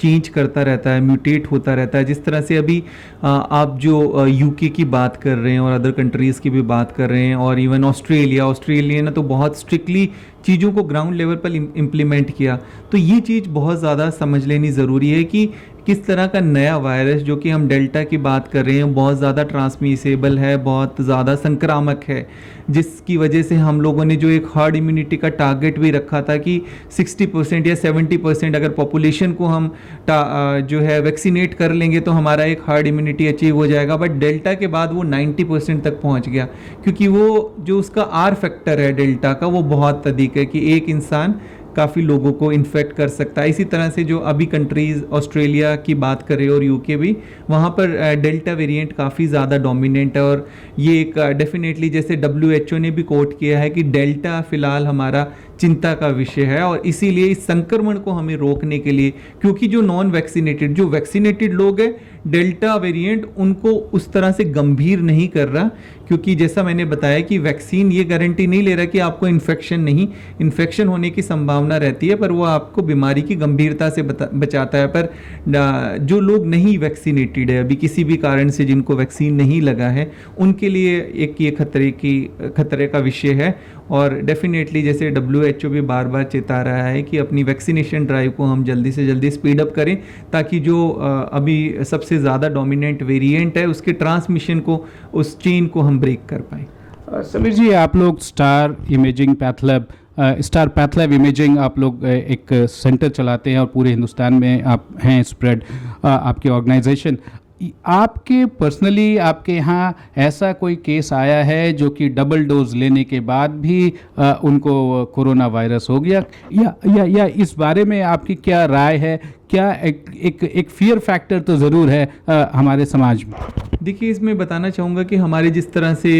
चेंज करता रहता है, म्यूटेट होता रहता है। जिस तरह से अभी आप जो यूके की बात कर रहे हैं और अदर कंट्रीज़ की भी बात कर रहे हैं, और इवन ऑस्ट्रेलिया ने तो बहुत स्ट्रिक्टली चीज़ों को ग्राउंड लेवल पर इम्प्लीमेंट किया। तो ये चीज़ बहुत ज़्यादा समझ लेनी ज़रूरी है कि किस तरह का नया वायरस, जो कि हम डेल्टा की बात कर रहे हैं, बहुत ज़्यादा ट्रांसमिसेबल है, बहुत ज़्यादा संक्रामक है, जिसकी वजह से हम लोगों ने जो एक हर्ड इम्यूनिटी का टारगेट भी रखा था कि 60% या 70% अगर पॉपुलेशन को हम जो है वैक्सीनेट कर लेंगे तो हमारा एक हर्ड इम्यूनिटी अचीव हो जाएगा। बट डेल्टा के बाद वो 90% तक पहुंच गया, क्योंकि वो जो उसका आर फैक्टर है डेल्टा का वो बहुत अधिक है कि एक इंसान काफ़ी लोगों को इन्फेक्ट कर सकता है। इसी तरह से जो अभी कंट्रीज़ ऑस्ट्रेलिया की बात करें और यूके भी, वहाँ पर डेल्टा वेरिएंट काफ़ी ज़्यादा डोमिनेंट है, और ये एक डेफिनेटली जैसे WHO ने भी कोट किया है कि डेल्टा फ़िलहाल हमारा चिंता का विषय है। और इसीलिए इस संक्रमण को हमें रोकने के लिए, क्योंकि जो नॉन वैक्सीनेटेड, जो वैक्सीनेटेड लोग हैं, डेल्टा वेरिएंट उनको उस तरह से गंभीर नहीं कर रहा, क्योंकि जैसा मैंने बताया कि वैक्सीन ये गारंटी नहीं ले रहा कि आपको इन्फेक्शन होने की संभावना रहती है, पर वो आपको बीमारी की गंभीरता से बचाता है। पर जो लोग नहीं वैक्सीनेटेड है अभी किसी भी कारण से, जिनको वैक्सीन नहीं लगा है, उनके लिए एक ये खतरे का विषय है। और डेफिनेटली जैसे WHO भी बार बार चेता रहा है कि अपनी वैक्सीनेशन ड्राइव को हम जल्दी से जल्दी स्पीड अप करें, ताकि जो अभी सबसे ज़्यादा डोमिनेंट वेरिएंट है उसके ट्रांसमिशन को, उस चेन को हम ब्रेक कर पाएँ। समीर जी, आप लोग स्टार पैथ लैब इमेजिंग आप लोग एक सेंटर चलाते हैं और पूरे हिंदुस्तान में आप हैं स्प्रेड, आपकी ऑर्गेनाइजेशन। आपके पर्सनली आपके यहाँ ऐसा कोई केस आया है जो कि डबल डोज लेने के बाद भी उनको कोरोना वायरस हो गया, या इस बारे में आपकी क्या राय है? क्या एक फियर फैक्टर तो ज़रूर है हमारे समाज में। देखिए, इसमें बताना चाहूँगा कि हमारे जिस तरह से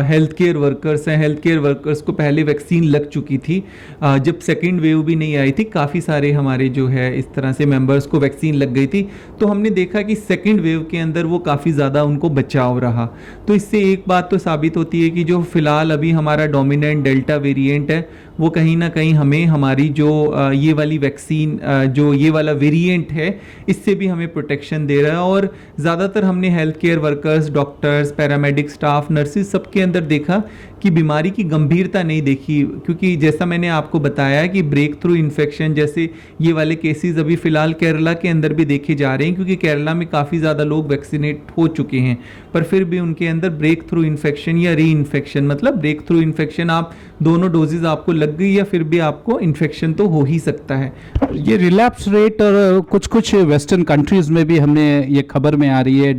हेल्थ केयर वर्कर्स हैं, हेल्थ केयर वर्कर्स को पहले वैक्सीन लग चुकी थी, जब सेकेंड वेव भी नहीं आई थी, काफ़ी सारे हमारे जो है इस तरह से मेंबर्स को वैक्सीन लग गई थी। तो हमने देखा कि सेकेंड वेव के अंदर वो काफ़ी ज़्यादा उनको बचाव रहा। तो इससे एक बात तो साबित होती है कि जो फिलहाल अभी हमारा डोमिनेंट डेल्टा वेरिएंट है, वो कहीं ना कहीं हमें हमारी जो ये वाली वैक्सीन, जो ये वाला वेरिएंट है, इससे भी हमें प्रोटेक्शन दे रहा है। और ज़्यादातर हमने health care workers, doctors, paramedic staff, nurses, सबके अंदर देखा कि बीमारी की गंभीरता नहीं देखी, क्योंकि जैसा मैंने आपको बताया कि ब्रेक थ्रू इन्फेक्शन जैसे ये वाले केसेस अभी फ़िलहाल केरला के अंदर भी देखे जा रहे हैं, क्योंकि केरला में काफ़ी ज़्यादा लोग वैक्सीनेट हो चुके हैं, पर फिर भी उनके अंदर ब्रेक थ्रू इन्फेक्शन या री इन्फेक्शन, मतलब ब्रेक थ्रू इन्फेक्शन आप दोनों डोजेज आपको लग गई या फिर भी आपको इन्फेक्शन तो हो ही सकता है। ये रिलैप्स रेट और कुछ कुछ वेस्टर्न कंट्रीज़ में भी हमने ये खबर में आ रही है,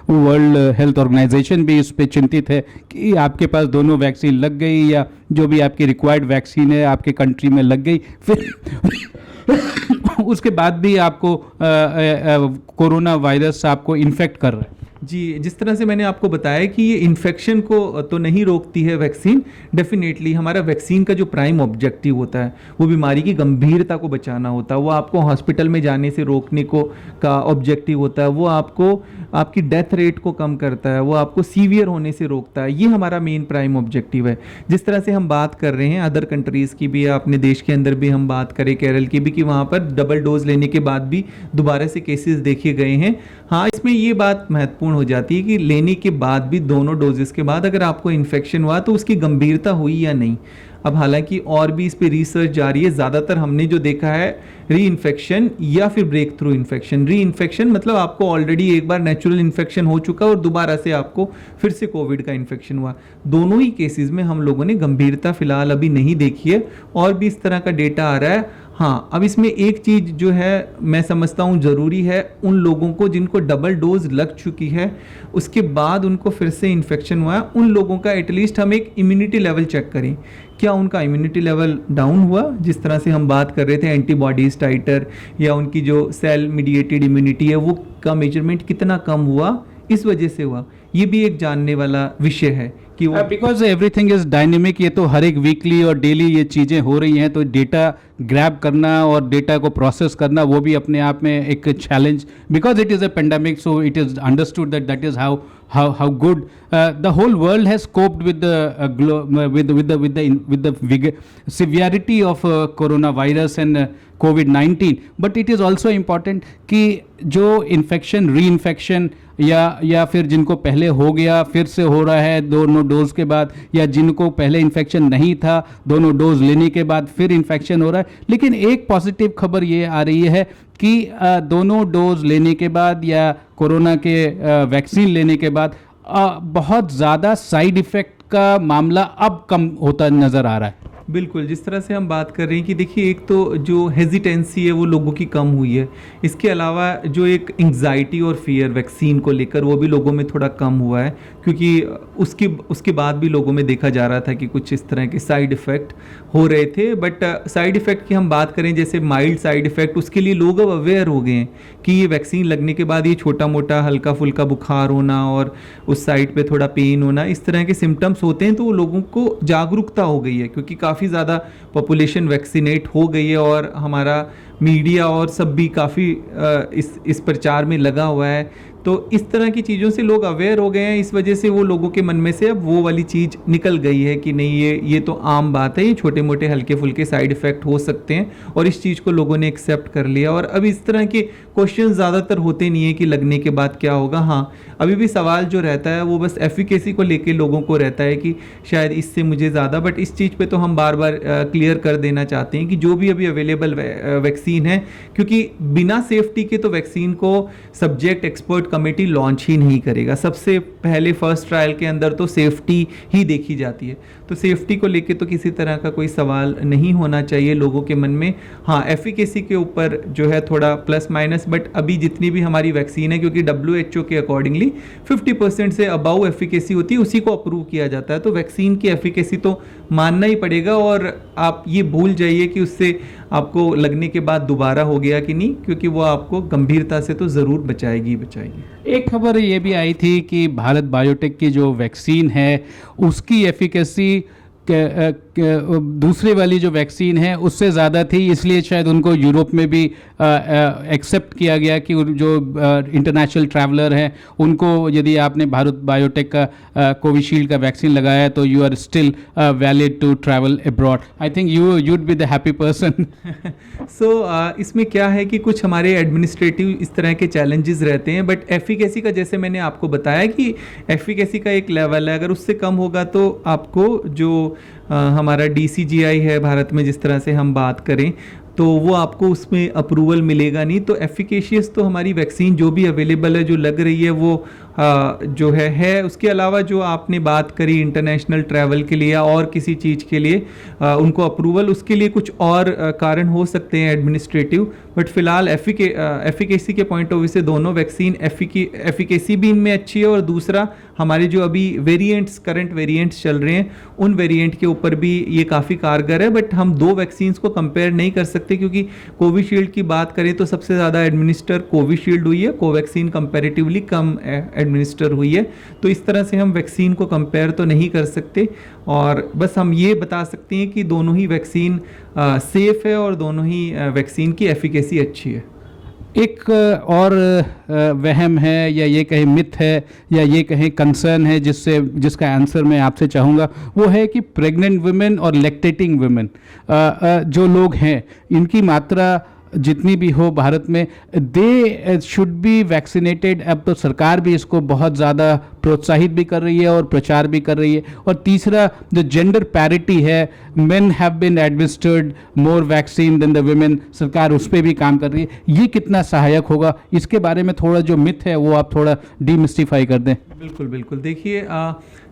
वर्ल्ड हेल्थ ऑर्गेनाइजेशन भी इस पे चिंतित है कि आपके पास दोनों वैक्सीन लग गई या जो भी आपकी रिक्वायर्ड वैक्सीन है आपके कंट्री में लग गई, फिर उसके बाद भी आपको कोरोना वायरस आपको इन्फेक्ट कर रहा है। जी, जिस तरह से मैंने आपको बताया कि ये इन्फेक्शन को तो नहीं रोकती है वैक्सीन। डेफिनेटली हमारा वैक्सीन का जो प्राइम ऑब्जेक्टिव होता है वो बीमारी की गंभीरता को बचाना होता है, वो आपको हॉस्पिटल में जाने से रोकने को का ऑब्जेक्टिव होता है, वो आपको आपकी डेथ रेट को कम करता है, वो आपको सीवियर होने से रोकता है। ये हमारा मेन प्राइम ऑब्जेक्टिव है। जिस तरह से हम बात कर रहे हैं अदर कंट्रीज़ की भी या अपने देश के अंदर भी हम बात करें केरल की भी, कि वहाँ पर डबल डोज लेने के बाद भी दोबारा से केसेस देखे गए हैं। हाँ, इसमें ये बात महत्वपूर्ण हो जाती है कि लेने के बाद भी दोनों डोजेस के बाद अगर आपको इन्फेक्शन हुआ तो उसकी गंभीरता हुई या नहीं। अब हालांकि और भी इस पे रिसर्च जारी है। ज़्यादातर हमने जो देखा है री इन्फेक्शन या फिर ब्रेक थ्रू इन्फेक्शन। री इन्फेक्शन मतलब आपको ऑलरेडी एक बार नेचुरल इन्फेक्शन हो चुका और दोबारा से आपको फिर से कोविड का इन्फेक्शन हुआ। दोनों ही केसेस में हम लोगों ने गंभीरता फिलहाल अभी नहीं देखी है और भी इस तरह का डेटा आ रहा है। हाँ, अब इसमें एक चीज़ जो है मैं समझता हूँ ज़रूरी है, उन लोगों को जिनको डबल डोज लग चुकी है उसके बाद उनको फिर से इन्फेक्शन हुआ है, उन लोगों का एटलीस्ट हम एक इम्यूनिटी लेवल चेक करें। क्या उनका इम्यूनिटी लेवल डाउन हुआ, जिस तरह से हम बात कर रहे थे एंटीबॉडीज टाइटर, या उनकी जो सेल मीडिएटेड इम्यूनिटी है वो का मेजरमेंट कितना कम हुआ, इस वजह से हुआ। ये भी एक जानने वाला विषय है कि वो बिकॉज एवरीथिंग इज डायनेमिक, ये तो हर एक वीकली और डेली ये चीज़ें हो रही हैं, तो डेटा ग्रैब करना और डेटा को प्रोसेस करना वो भी अपने आप में एक challenge, because it is a pandemic, so it is understood that is how good the whole world has coped with the severity of coronavirus and COVID-19, but it is also important कि जो infection री infection या फिर जिनको पहले हो गया फिर से हो रहा है दोनों डोज के बाद, या जिनको पहले इन्फेक्शन नहीं था दोनों डोज लेने के बाद फिर इन्फेक्शन हो रहा है। लेकिन एक पॉजिटिव खबर ये आ रही है कि दोनों डोज लेने के बाद या कोरोना के वैक्सीन लेने के बाद बहुत ज़्यादा साइड इफ़ेक्ट का मामला अब कम होता नज़र आ रहा है। बिल्कुल, जिस तरह से हम बात कर रहे हैं कि देखिए एक तो जो हेजिटेंसी है वो लोगों की कम हुई है, इसके अलावा जो एक एंग्जाइटी और फियर वैक्सीन को लेकर वो भी लोगों में थोड़ा कम हुआ है, क्योंकि उसके बाद भी लोगों में देखा जा रहा था कि कुछ इस तरह के साइड इफ़ेक्ट हो रहे थे। बट साइड इफ़ेक्ट की हम बात करें जैसे माइल्ड साइड इफ़ेक्ट, उसके लिए लोग अब अवेयर हो गए हैं कि ये वैक्सीन लगने के बाद ये छोटा मोटा हल्का फुल्का बुखार होना और उस साइड पे थोड़ा पेन होना, इस तरह के सिम्टम्स होते हैं, तो वो लोगों को जागरूकता हो गई है क्योंकि काफ़ी ज़्यादा पॉपुलेशन वैक्सीनेट हो गई है और हमारा मीडिया और सब भी काफ़ी इस प्रचार में लगा हुआ है। तो इस तरह की चीज़ों से लोग अवेयर हो गए हैं, इस वजह से वो लोगों के मन में से अब वो वाली चीज़ निकल गई है कि नहीं ये तो आम बात है, ये छोटे मोटे हल्के फुल्के साइड इफ़ेक्ट हो सकते हैं, और इस चीज़ को लोगों ने एक्सेप्ट कर लिया। और अब इस तरह के क्वेश्चन ज़्यादातर होते नहीं है कि लगने के बाद क्या होगा। हाँ, अभी भी सवाल जो रहता है वो बस एफिकेसी को लेके लोगों को रहता है कि शायद इससे मुझे ज़्यादा, बट इस चीज़ पे तो हम बार बार क्लियर कर देना चाहते हैं कि जो भी अभी अवेलेबल वैक्सीन है, क्योंकि बिना सेफ्टी के तो वैक्सीन को सब्जेक्ट एक्सपर्ट कमेटी लॉन्च ही नहीं करेगा। सबसे पहले फर्स्ट ट्रायल के अंदर तो सेफ्टी ही देखी जाती है, तो सेफ्टी को लेके तो किसी तरह का कोई सवाल नहीं होना चाहिए लोगों के मन में। हाँ, एफिकेसी के ऊपर जो है थोड़ा प्लस माइनस, बट अभी जितनी भी हमारी वैक्सीन है, क्योंकि WHO के अकॉर्डिंगली 50% से अबाउ एफिकेसी होती है, उसी को अप्रूव किया जाता है, तो वैक्सीन की एफिकेसी तो मानना ही पड़ेगा। और आप ये भूल जाइए कि उससे आपको लगने के बाद दोबारा हो गया कि नहीं, क्योंकि वो आपको गंभीरता से तो ज़रूर बचाएगी ही बचाएगी। एक खबर ये भी आई थी कि भारत बायोटेक की जो वैक्सीन है उसकी एफिकेसी दूसरे वाली जो वैक्सीन है उससे ज़्यादा थी, इसलिए शायद उनको यूरोप में भी एक्सेप्ट किया गया कि जो इंटरनेशनल ट्रैवलर हैं उनको यदि आपने भारत बायोटेक का कोविशील्ड का वैक्सीन लगाया है तो you are still valid to travel abroad. I think you'd be the happy person. So इसमें क्या है कि कुछ हमारे एडमिनिस्ट्रेटिव इस तरह के चैलेंजेस रहते हैं, बट एफिकेसी का जैसे मैंने आपको बताया कि एफिकेसी का एक लेवल है, अगर उससे कम होगा तो आपको जो हमारा DCGI है भारत में, जिस तरह से हम बात करें, तो वो आपको उसमें अप्रूवल मिलेगा नहीं। तो एफिकेशियस तो हमारी वैक्सीन जो भी अवेलेबल है, जो लग रही है, वो जो है। उसके अलावा जो आपने बात करी इंटरनेशनल ट्रैवल के लिए या और किसी चीज़ के लिए उनको अप्रूवल, उसके लिए कुछ और कारण हो सकते हैं एडमिनिस्ट्रेटिव, बट फिलहाल एफिकेसी के पॉइंट ऑफ व्यू से दोनों वैक्सीन एफिकेसी भी इनमें अच्छी है, और दूसरा हमारे जो अभी करंट वेरिएंट्स चल रहे हैं उन वेरिएंट के ऊपर भी ये काफ़ी कारगर है। बट हम दो वैक्सीन्स को कंपेयर नहीं कर सकते, क्योंकि कोविशील्ड की बात करें तो सबसे ज़्यादा एडमिनिस्टर कोविशील्ड हुई है, कोवैक्सीन कंपैरेटिवली कम एडमिनिस्टर हुई है। तो इस तरह से हम वैक्सीन को कंपेयर तो नहीं कर सकते, और बस हम ये बता सकते हैं कि दोनों ही वैक्सीन सेफ है और दोनों ही वैक्सीन की एफिकेसी अच्छी है। एक और वहम है, या ये कहें मिथ है, या ये कहें कंसर्न है जिसका आंसर मैं आपसे चाहूँगा, वो है कि प्रेग्नेंट वुमेन और लैक्टेटिंग वुमेन जो लोग हैं, इनकी मात्रा जितनी भी हो भारत में, दे शुड बी वैक्सीनेटेड। अब तो सरकार भी इसको बहुत ज़्यादा प्रोत्साहित भी कर रही है और प्रचार भी कर रही है। और तीसरा, जो जेंडर पैरिटी है, men have been administered more vaccine than the women, सरकार उस पर भी काम कर रही है। ये कितना सहायक होगा, इसके बारे में थोड़ा जो मिथ है वो आप थोड़ा डीमिस्टिफाई कर दें। बिल्कुल बिल्कुल, देखिए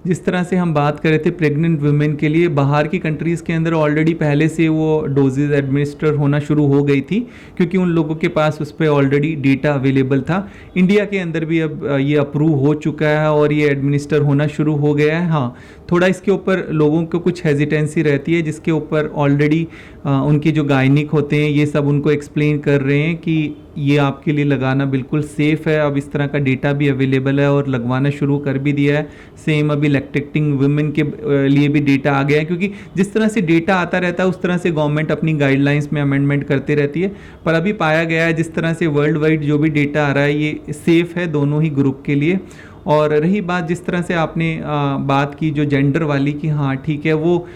जिस तरह से हम बात कर रहे थे प्रेग्नेंट वुमेन के लिए, बाहर की कंट्रीज़ के अंदर ऑलरेडी पहले से वो डोजेज एडमिनिस्टर होना शुरू हो गई थी, क्योंकि उन लोगों के पास उस पर ऑलरेडी डेटा अवेलेबल था। इंडिया के अंदर भी अब ये अप्रूव हो चुका है और ये एडमिनिस्टर होना शुरू हो गया है। हाँ, थोड़ा इसके ऊपर लोगों को कुछ हेजिटेंसी रहती है, जिसके ऊपर ऑलरेडी उनके जो गायनिक होते हैं ये सब उनको एक्सप्लेन कर रहे हैं कि ये आपके लिए लगाना बिल्कुल सेफ़ है। अब इस तरह का डेटा भी अवेलेबल है और लगवाना शुरू कर भी दिया है। सेम अभी लैक्टेटिंग वुमेन के लिए भी डेटा आ गया है, क्योंकि जिस तरह से डेटा आता रहता है उस तरह से गवर्नमेंट अपनी गाइडलाइंस में अमेंडमेंट करते रहती है। पर अभी पाया गया है जिस तरह से वर्ल्ड वाइड जो भी डेटा आ रहा है ये सेफ़ है दोनों ही ग्रुप के लिए। और रही बात जिस तरह से आपने बात की जो जेंडर वाली की, हाँ ठीक है, वो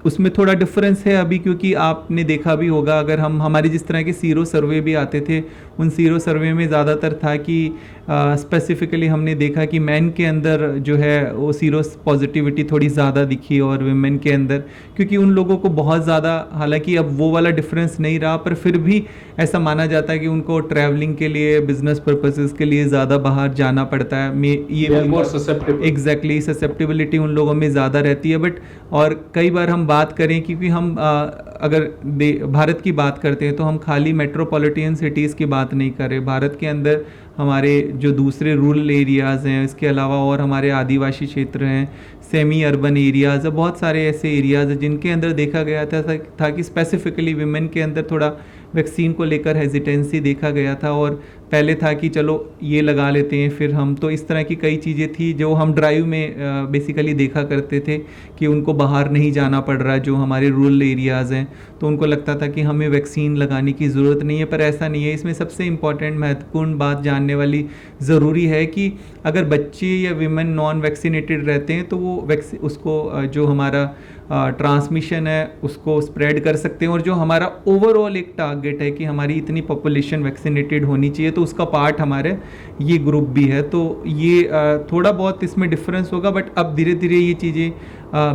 उसमें थोड़ा डिफरेंस है अभी, क्योंकि आपने देखा भी होगा, अगर हम हमारे जिस तरह के सीरो सर्वे भी आते थे उन सीरो सर्वे में ज़्यादातर था कि स्पेसिफिकली हमने देखा कि मैन के अंदर जो है वो सीरो पॉजिटिविटी थोड़ी ज़्यादा दिखी और वुमेन के अंदर, क्योंकि उन लोगों को बहुत ज़्यादा, हालांकि अब वो वाला डिफरेंस नहीं रहा, पर फिर भी ऐसा माना जाता है कि उनको ट्रैवलिंग के लिए, बिजनेस पर्पसेस के लिए ज़्यादा बाहर जाना पड़ता है। ये एग्जैक्टली ससेप्टिबिलिटी उन लोगों में ज़्यादा रहती है। बट और कई बार हम बात करें, क्योंकि हम अगर भारत की बात करते हैं तो हम खाली मेट्रोपॉलिटन सिटीज़ की बात नहीं कर रहे। भारत के अंदर हमारे जो दूसरे रूरल एरियाज़ हैं, इसके अलावा और हमारे आदिवासी क्षेत्र हैं, सेमी अर्बन एरियाज़ है, बहुत सारे ऐसे एरियाज़ हैं जिनके अंदर देखा गया था कि स्पेसिफिकली विमेन के अंदर थोड़ा वैक्सीन को लेकर हेजिटेंसी देखा गया था। और पहले था कि चलो ये लगा लेते हैं फिर हम, तो इस तरह की कई चीज़ें थी जो हम ड्राइव में बेसिकली देखा करते थे कि उनको बाहर नहीं जाना पड़ रहा, जो हमारे रूरल एरियाज़ हैं, तो उनको लगता था कि हमें वैक्सीन लगाने की ज़रूरत नहीं है। पर ऐसा नहीं है। इसमें सबसे इम्पॉर्टेंट महत्वपूर्ण बात जानने वाली ज़रूरी है कि अगर बच्चे या विमेन नॉन वैक्सीनेटेड रहते हैं तो वो उसको जो हमारा ट्रांसमिशन है उसको स्प्रेड कर सकते हैं। और जो हमारा ओवरऑल एक टारगेट है कि हमारी इतनी पॉपुलेशन वैक्सीनेटेड होनी चाहिए, तो उसका पार्ट हमारे ये ग्रुप भी है। तो ये थोड़ा बहुत इसमें डिफरेंस होगा, बट अब धीरे धीरे ये चीज़ें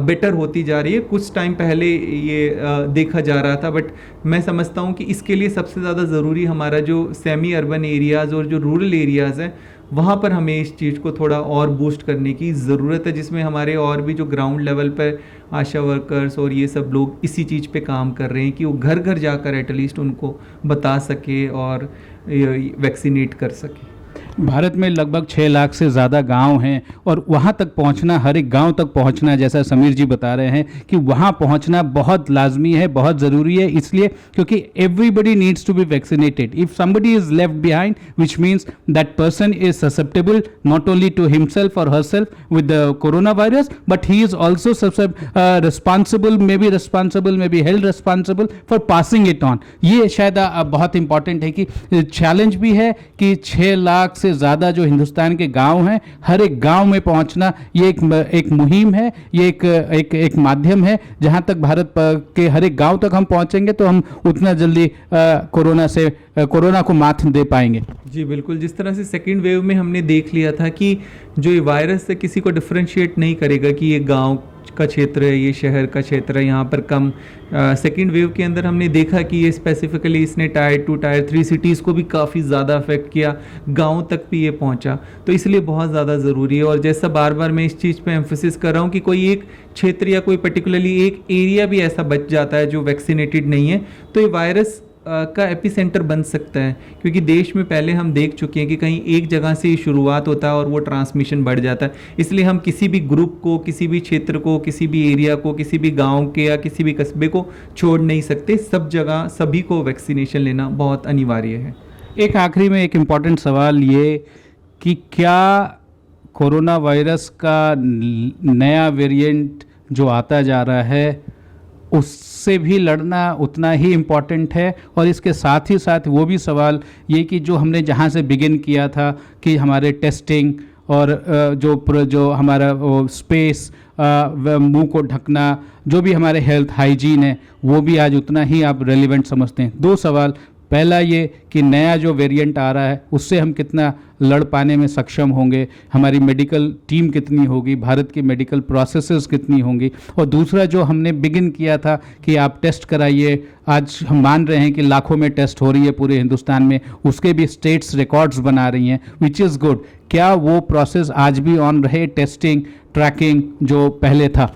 बेटर होती जा रही है। कुछ टाइम पहले ये देखा जा रहा था, बट मैं समझता हूँ कि इसके लिए सबसे ज़्यादा ज़रूरी हमारा जो सेमी अर्बन एरियाज़ और जो रूरल एरियाज़ हैं वहाँ पर हमें इस चीज़ को थोड़ा और बूस्ट करने की ज़रूरत है, जिसमें हमारे और भी जो ग्राउंड लेवल पर आशा वर्कर्स और ये सब लोग इसी चीज़ पे काम कर रहे हैं कि वो घर घर जाकर एटलीस्ट उनको बता सके और वैक्सीनेट कर सके। भारत में लगभग 6 लाख से ज़्यादा गांव हैं, और वहां तक पहुंचना, हर एक गांव तक पहुंचना, जैसा समीर जी बता रहे हैं कि वहां पहुंचना बहुत लाजमी है, बहुत ज़रूरी है, इसलिए क्योंकि everybody needs to be vaccinated. If somebody is left behind, which means that person is susceptible not only to himself और herself with the corona virus, but he is also responsible, may be held responsible for passing it on. ये शायद बहुत important है कि challenge भी है कि 6 लाख से ज़्यादा जो हिंदुस्तान के गांव हैं, हर एक गांव में पहुंचना, ये एक मुहिम है, ये एक माध्यम है। जहां तक भारत के हर एक गांव तक हम पहुंचेंगे तो हम उतना जल्दी कोरोना को मात दे पाएंगे। जी बिल्कुल, जिस तरह से सेकेंड वेव में हमने देख लिया था कि जो ये वायरस से किसी को डिफ्रेंशिएट नहीं करेगा कि ये गांव का क्षेत्र है, ये शहर का क्षेत्र है, यहाँ पर कम। सेकेंड वेव के अंदर हमने देखा कि ये स्पेसिफिकली इसने टायर 2 टायर 3 सिटीज़ को भी काफ़ी ज़्यादा अफेक्ट किया, गाँव तक भी ये पहुँचा। तो इसलिए बहुत ज़्यादा ज़रूरी है। और जैसा बार बार मैं इस चीज़ पे एम्फोसिस कर रहा हूँ कि कोई एक क्षेत्र या कोई पर्टिकुलरली एक एरिया भी ऐसा बच जाता है जो वैक्सीनेटेड नहीं है, तो ये वायरस का एपिसेंटर बन सकता है। क्योंकि देश में पहले हम देख चुके हैं कि कहीं एक जगह से ही शुरुआत होता है और वो ट्रांसमिशन बढ़ जाता है। इसलिए हम किसी भी ग्रुप को, किसी भी क्षेत्र को, किसी भी एरिया को, किसी भी गांव के या किसी भी कस्बे को छोड़ नहीं सकते। सब जगह सभी को वैक्सीनेशन लेना बहुत अनिवार्य है। एक आखिरी में एक इम्पॉर्टेंट सवाल ये कि क्या कोरोना वायरस का नया वेरिएंट जो आता जा रहा है उससे भी लड़ना उतना ही इम्पॉर्टेंट है? और इसके साथ ही साथ वो भी सवाल ये कि जो हमने जहाँ से बिगिन किया था कि हमारे टेस्टिंग और जो हमारा स्पेस, मुंह को ढकना, जो भी हमारे हेल्थ हाइजीन है, वो भी आज उतना ही आप रेलिवेंट समझते हैं? दो सवाल। पहला ये कि नया जो वेरिएंट आ रहा है उससे हम कितना लड़ पाने में सक्षम होंगे, हमारी मेडिकल टीम कितनी होगी, भारत की मेडिकल प्रोसेसेस कितनी होंगी, और दूसरा जो हमने बिगिन किया था कि आप टेस्ट कराइए, आज हम मान रहे हैं कि लाखों में टेस्ट हो रही है पूरे हिंदुस्तान में, उसके भी स्टेट्स रिकॉर्ड्स बना रही हैं, विच इज़ गुड। क्या वो प्रोसेस आज भी ऑन रहे, टेस्टिंग ट्रैकिंग जो पहले था?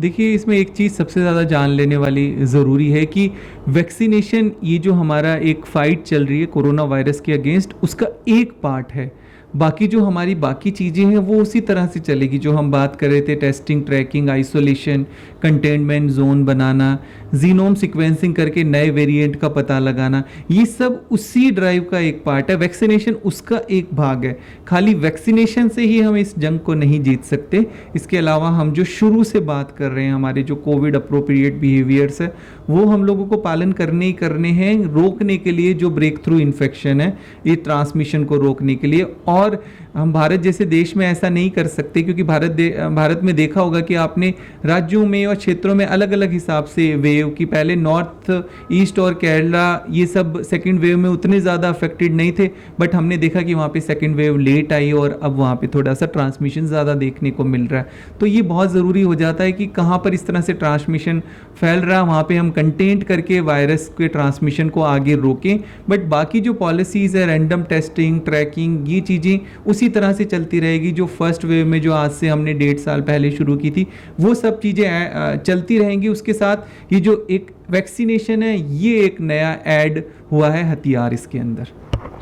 देखिए, इसमें एक चीज़ सबसे ज़्यादा जान लेने वाली ज़रूरी है कि वैक्सीनेशन, ये जो हमारा एक फ़ाइट चल रही है कोरोना वायरस के अगेंस्ट, उसका एक पार्ट है। बाकी जो हमारी बाकी चीज़ें हैं वो उसी तरह से चलेगी जो हम बात कर रहे थे, testing, tracking, isolation, containment zone बनाना, जीनोम सीक्वेंसिंग करके नए वेरिएंट का पता लगाना, ये सब उसी ड्राइव का एक पार्ट है। वैक्सीनेशन उसका एक भाग है। खाली वैक्सीनेशन से ही हम इस जंग को नहीं जीत सकते। इसके अलावा हम जो शुरू से बात कर रहे हैं, हमारे जो कोविड अप्रोप्रिएट बिहेवियर्स है, वो हम लोगों को पालन करने ही करने हैं, रोकने के लिए जो ब्रेक थ्रू इन्फेक्शन है, ये ट्रांसमिशन को रोकने के लिए। और हम भारत जैसे देश में ऐसा नहीं कर सकते, क्योंकि भारत में देखा होगा कि आपने राज्यों में और क्षेत्रों में अलग अलग हिसाब से वेव की, पहले नॉर्थ ईस्ट और केरला ये सब सेकंड वेव में उतने ज़्यादा अफेक्टेड नहीं थे, बट हमने देखा कि वहाँ पे सेकंड वेव लेट आई और अब वहाँ पे थोड़ा सा ट्रांसमिशन ज़्यादा देखने को मिल रहा है। तो ये बहुत ज़रूरी हो जाता है कि कहाँ पर इस तरह से ट्रांसमिशन फैल रहा है, वहाँ पे हम कंटेंट करके वायरस के ट्रांसमिशन को आगे रोकें। बट बाकी जो पॉलिसीज़ है, रैंडम टेस्टिंग, ट्रैकिंग, ये चीज़ें उसी तरह से चलती रहेगी जो फर्स्ट वेव में जो आज से हमने 1.5 साल पहले शुरू की थी, वो सब चीज़ें चलती रहेंगी। उसके साथ ये जो एक वैक्सीनेशन है, ये एक नया ऐड हुआ है हथियार इसके अंदर।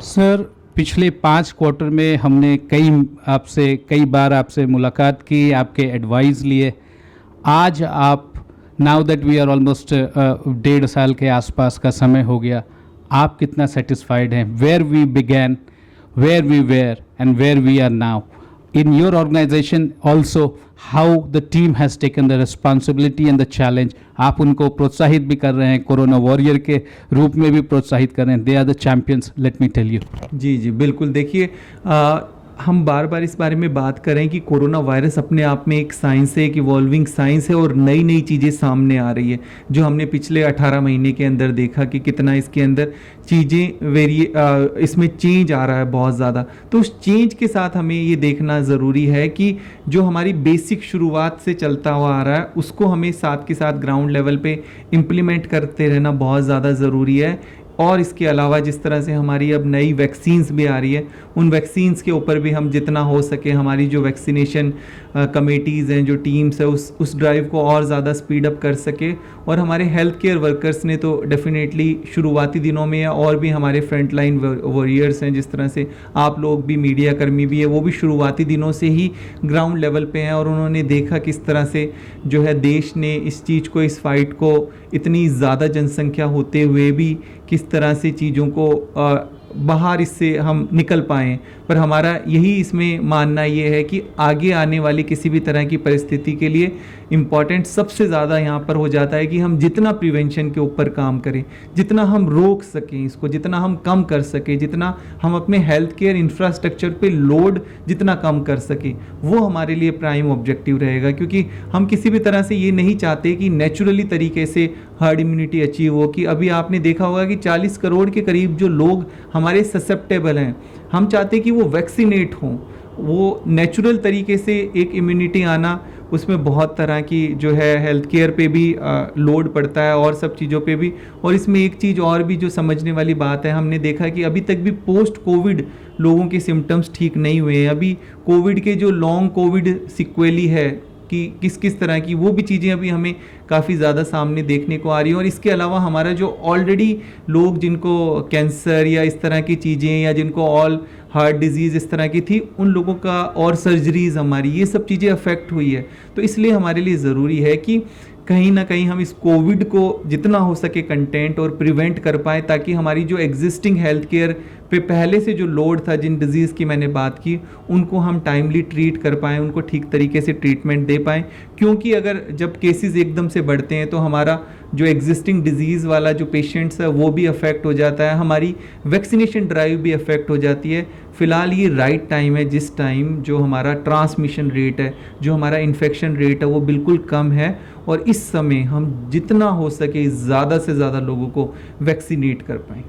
सर, पिछले 5 क्वार्टर में हमने कई बार आपसे मुलाकात की, आपके एडवाइस लिए। आज आप, now that we are almost 1.5 साल के आसपास का समय हो गया, आप कितना सेटिस्फाइड हैं? Where we began, where we were and where we are now. In your organization also, how the team has taken the responsibility and the challenge. आप उनको प्रोत्साहित भी कर रहे हैं, कोरोना वॉरियर के रूप में भी प्रोत्साहित कर रहे हैं। They are the champions, let me tell you. जी जी बिल्कुल। देखिए, हम बार बार इस बारे में बात कर रहे हैं कि कोरोना वायरस अपने आप में एक साइंस है, एक इवॉल्विंग साइंस है, और नई नई चीज़ें सामने आ रही है जो हमने पिछले 18 महीने के अंदर देखा कि कितना इसके अंदर चीज़ें इसमें चेंज आ रहा है बहुत ज़्यादा। तो उस चेंज के साथ हमें ये देखना ज़रूरी है कि जो हमारी बेसिक शुरुआत से चलता हुआ आ रहा है उसको हमें साथ के साथ ग्राउंड लेवल पे इम्प्लीमेंट करते रहना बहुत ज़्यादा ज़रूरी है। और इसके अलावा जिस तरह से हमारी अब नई वैक्सीन्स भी आ रही है, उन वैक्सीन्स के ऊपर भी हम जितना हो सके हमारी जो वैक्सीनेशन कमेटीज़ हैं, जो टीम्स है, उस ड्राइव को और ज़्यादा स्पीड अप कर सके। और हमारे हेल्थ केयर वर्कर्स ने तो डेफिनेटली शुरुआती दिनों में, और भी हमारे फ्रंट लाइन वॉरियर्स हैं, जिस तरह से आप लोग भी, मीडिया कर्मी भी है, वो भी शुरुआती दिनों से ही ग्राउंड लेवल पे हैं, और उन्होंने देखा किस तरह से जो है देश ने इस चीज़ को, इस फाइट को, इतनी ज़्यादा जनसंख्या होते हुए भी किस तरह से चीज़ों को बाहर इससे हम निकल पाएँ। पर हमारा यही इसमें मानना ये है कि आगे आने वाली किसी भी तरह की परिस्थिति के लिए इम्पॉर्टेंट सबसे ज़्यादा यहाँ पर हो जाता है कि हम जितना प्रिवेंशन के ऊपर काम करें, जितना हम रोक सकें इसको, जितना हम कम कर सकें, जितना हम अपने हेल्थ केयर इंफ्रास्ट्रक्चर पे लोड जितना कम कर सकें, वो हमारे लिए प्राइम ऑब्जेक्टिव रहेगा। क्योंकि हम किसी भी तरह से ये नहीं चाहते कि नेचुरली तरीके से हर्ड इम्यूनिटी अचीव हो। कि अभी आपने देखा होगा कि 40 करोड़ के करीब जो लोग हमारे ससेप्टेबल हैं, हम चाहते हैं कि वो वैक्सीनेट हों, वो नेचुरल तरीके से एक इम्यूनिटी आना, उसमें बहुत तरह की जो है हेल्थ केयर पे भी लोड पड़ता है और सब चीज़ों पे भी। और इसमें एक चीज़ और भी जो समझने वाली बात है, हमने देखा कि अभी तक भी पोस्ट कोविड लोगों के सिम्टम्स ठीक नहीं हुए हैं। अभी कोविड के जो लॉन्ग कोविड सिक्वेली है कि किस किस तरह की, वो भी चीज़ें अभी हमें काफ़ी ज़्यादा सामने देखने को आ रही हैं। और इसके अलावा हमारा जो ऑलरेडी लोग जिनको कैंसर या इस तरह की चीज़ें, या जिनको ऑल हार्ट डिजीज़ इस तरह की थी, उन लोगों का और सर्जरीज़ हमारी, ये सब चीज़ें अफेक्ट हुई है। तो इसलिए हमारे लिए ज़रूरी है कि कहीं ना कहीं हम इस कोविड को जितना हो सके कंटेंट और प्रिवेंट कर पाएँ, ताकि हमारी जो एग्जिस्टिंग हेल्थ केयर पे पहले से जो लोड था, जिन डिजीज़ की मैंने बात की, उनको हम टाइमली ट्रीट कर पाएँ, उनको ठीक तरीके से ट्रीटमेंट दे पाएँ। क्योंकि अगर जब केसेस एकदम से बढ़ते हैं तो हमारा जो एग्जिस्टिंग डिजीज़ वाला जो पेशेंट्स है वो भी अफेक्ट हो जाता है, हमारी वैक्सीनेशन ड्राइव भी अफेक्ट हो जाती है। फ़िलहाल ये राइट टाइम है जिस टाइम जो हमारा ट्रांसमिशन रेट है, जो हमारा इन्फेक्शन रेट है, वो बिल्कुल कम है। और इस समय हम जितना हो सके ज़्यादा से ज़्यादा लोगों को वैक्सीनेट कर पाएँ।